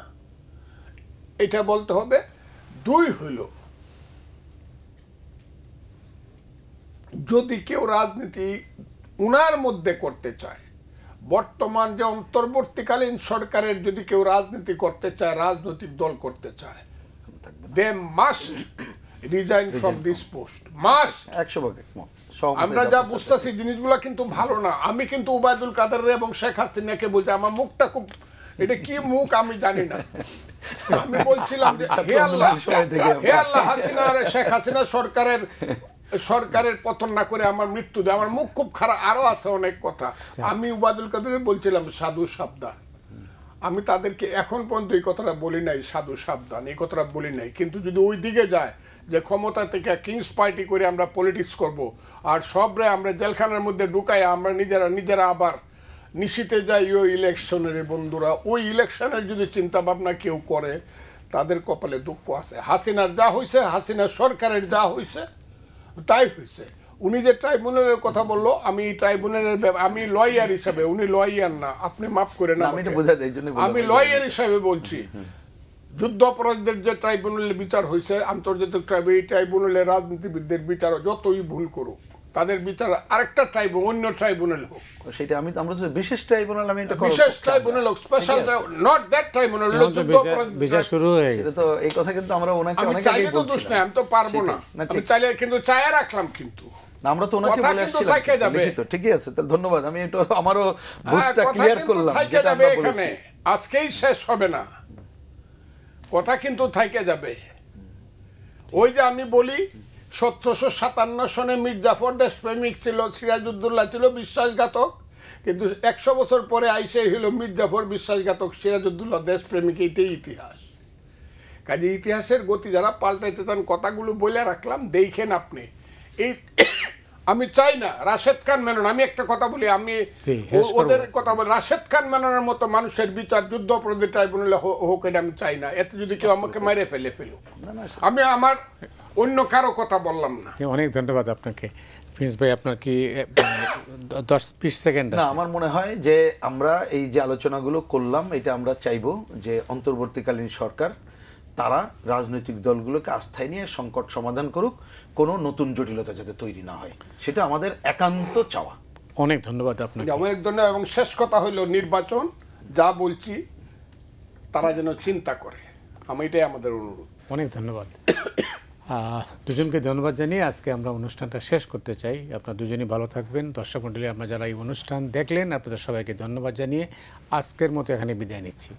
এটা বলতে হবে। দুই হইল, যদি কেউ রাজনীতি উনার মধ্যে করতে চায়, বর্তমান যে অন্তর্বর্তীকালীন সরকারের যদি কেউ রাজনীতি করতে চায়, রাজনৈতিক দল করতে চায়, they must resign from this post, must. আমরা যা বুঝতেছি জিনিসগুলা কিন্তু ভালো না। আমি কিন্তু উবায়দুল কাদের এবং শেখ হাসিনাকে বলতে, আমার মুখটা খুব, এটা কি মুখ আমি জানি না। আমি বলছিলাম যে হে আল্লাহ হাসিনা আর শেখ হাসিনা সরকারের পতন না করে আমার মৃত্যু দেয়। আমার মুখ খুব খারাপ, আরো আছে অনেক কথা। আমি উবায়দুল কাদের বলছিলাম সাধু সাবধান। আমি তাদেরকে এখন পর্যন্ত এই কথাটা বলি নাই, সাধু সাবধান এই কথাটা বলি নাই। কিন্তু যদি ওই দিকে যায় যে ক্ষমতা থেকে কিংস পার্টি করে আমরা পলিটিক্স করব, আর সবরে আমরা জেলখানার মধ্যে ঢুকাই, আমরা নিজেরা আবার নিশিতে যাই ওই ইলেকশনের, বন্ধুরা ওই ইলেকশনের যদি চিন্তা ভাবনা কেউ করে, তাদের কপালে দুঃখ আছে। হাসিনার যা হয়েছে, হাসিনার সরকারের যা হয়েছে তাই হয়েছে। উনি যে ট্রাইব্যুনালের কথা বললো, আমি ট্রাইব্যুনালের, আমি লয়ার হিসাবে, উনি লয়ার না, আপনি মাফ করে না, আমি লয়ার হিসাবে বলছি। যুদ্ধ অপরাধীদের যে ট্রাইব্যুনালের বিচার হয়েছে, আন্তর্জাতিক ট্রাইব্যুনালের রাজনীতিবিদদের বিচার যতই ভুল করুক, তাদের বিচার আরেকটা ট্রাইব্যুনাল, অন্য ট্রাইব্যুনাল হোক, সেটা আমরা বিশেষ ট্রাইব্যুনাল, আমি এটা বিশেষ ট্রাইব্যুনাল হোক, স্পেশাল, নট দ্যাট ট্রাইব্যুনাল। যুদ্ধ অপরাধ বিচার শুরু হয়ে গেছে তো, এই কথা কিন্তু আমরা ওনাকে অনেক আগেই বলছিলাম। দোষ নাই, আমি তো পারবো না, আমি চাইলে কিন্তু চায়া রাখলাম, কিন্তু আমরা তো ওনাকে বলে আসছিলাম লিখিত। ঠিকই আছে, তাহলে ধন্যবাদ। আমি একটু আমারও বুঝটা ক্লিয়ার করলাম, যেটা আমরা বলেছি আজকেই শেষ হবে না, কথা কিন্তু থাইকে যাবে। ওই যে আমি বলি ১৭৫৭ সনে মীর জাফর দেশপ্রেমিক ছিল, সিরাজউদ্দৌলা ছিল বিশ্বাসঘাতক, কিন্তু ১০০ বছর পরে আইসে হইল মীর জাফর বিশ্বাসঘাতক, সিরাজউদ্দৌলা দেশপ্রেমিক। এইটাই ইতিহাস। কাজে ইতিহাসের গতি যারা পাল্টাইতে চান, কথাগুলো বলে রাখলাম, দেখেন আপনি। এই আমি চাই না রাশেদ খান মেনন, আমি একটা কথা বলি, আমি ওদের কথা বলি, রাশেদ খান মেননের মতো মানুষের বিচার যুদ্ধ অপরাধী ট্রাইব্যুনালে হোক, এটা আমি চাই না। এতে যদি কেউ আমাকে মেরে ফেলুক, আমি আমার অন্য কারো কথা বললাম না। অনেক ধন্যবাদ আপনাকে। প্রিন্স ভাই, আপনার কি 10-20 সেকেন্ড? না, আমার মনে হয় যে আমরা এই যে আলোচনাগুলো করলাম, এটা আমরা চাইবো যে অন্তর্বর্তীকালীন সরকার তারা রাজনৈতিক দলগুলোকে আস্থায় নিয়ে সংকট সমাধান করুক, কোনো নতুন জটিলতা যাতে তৈরি না হয়, সেটা আমাদের একান্ত চাওয়া। অনেক ধন্যবাদ আপনাকে। অনেক ধন্যবাদ। এবং শেষ কথা হইল, নির্বাচন যা বলছি তারা যেন চিন্তা করে, আমি এটাই আমাদের অনুরোধ। অনেক ধন্যবাদ। দুজনকে ধন্যবাদ জানিয়ে আজকে আমরা অনুষ্ঠানটা শেষ করতে চাই। আপনারা দুজনই ভালো থাকবেন। দর্শক মণ্ডলী, আপনারা যারা এই অনুষ্ঠান দেখলেন, আপনাদের সবাইকে ধন্যবাদ জানিয়ে আজকের মতো এখানে বিদায় নিচ্ছি।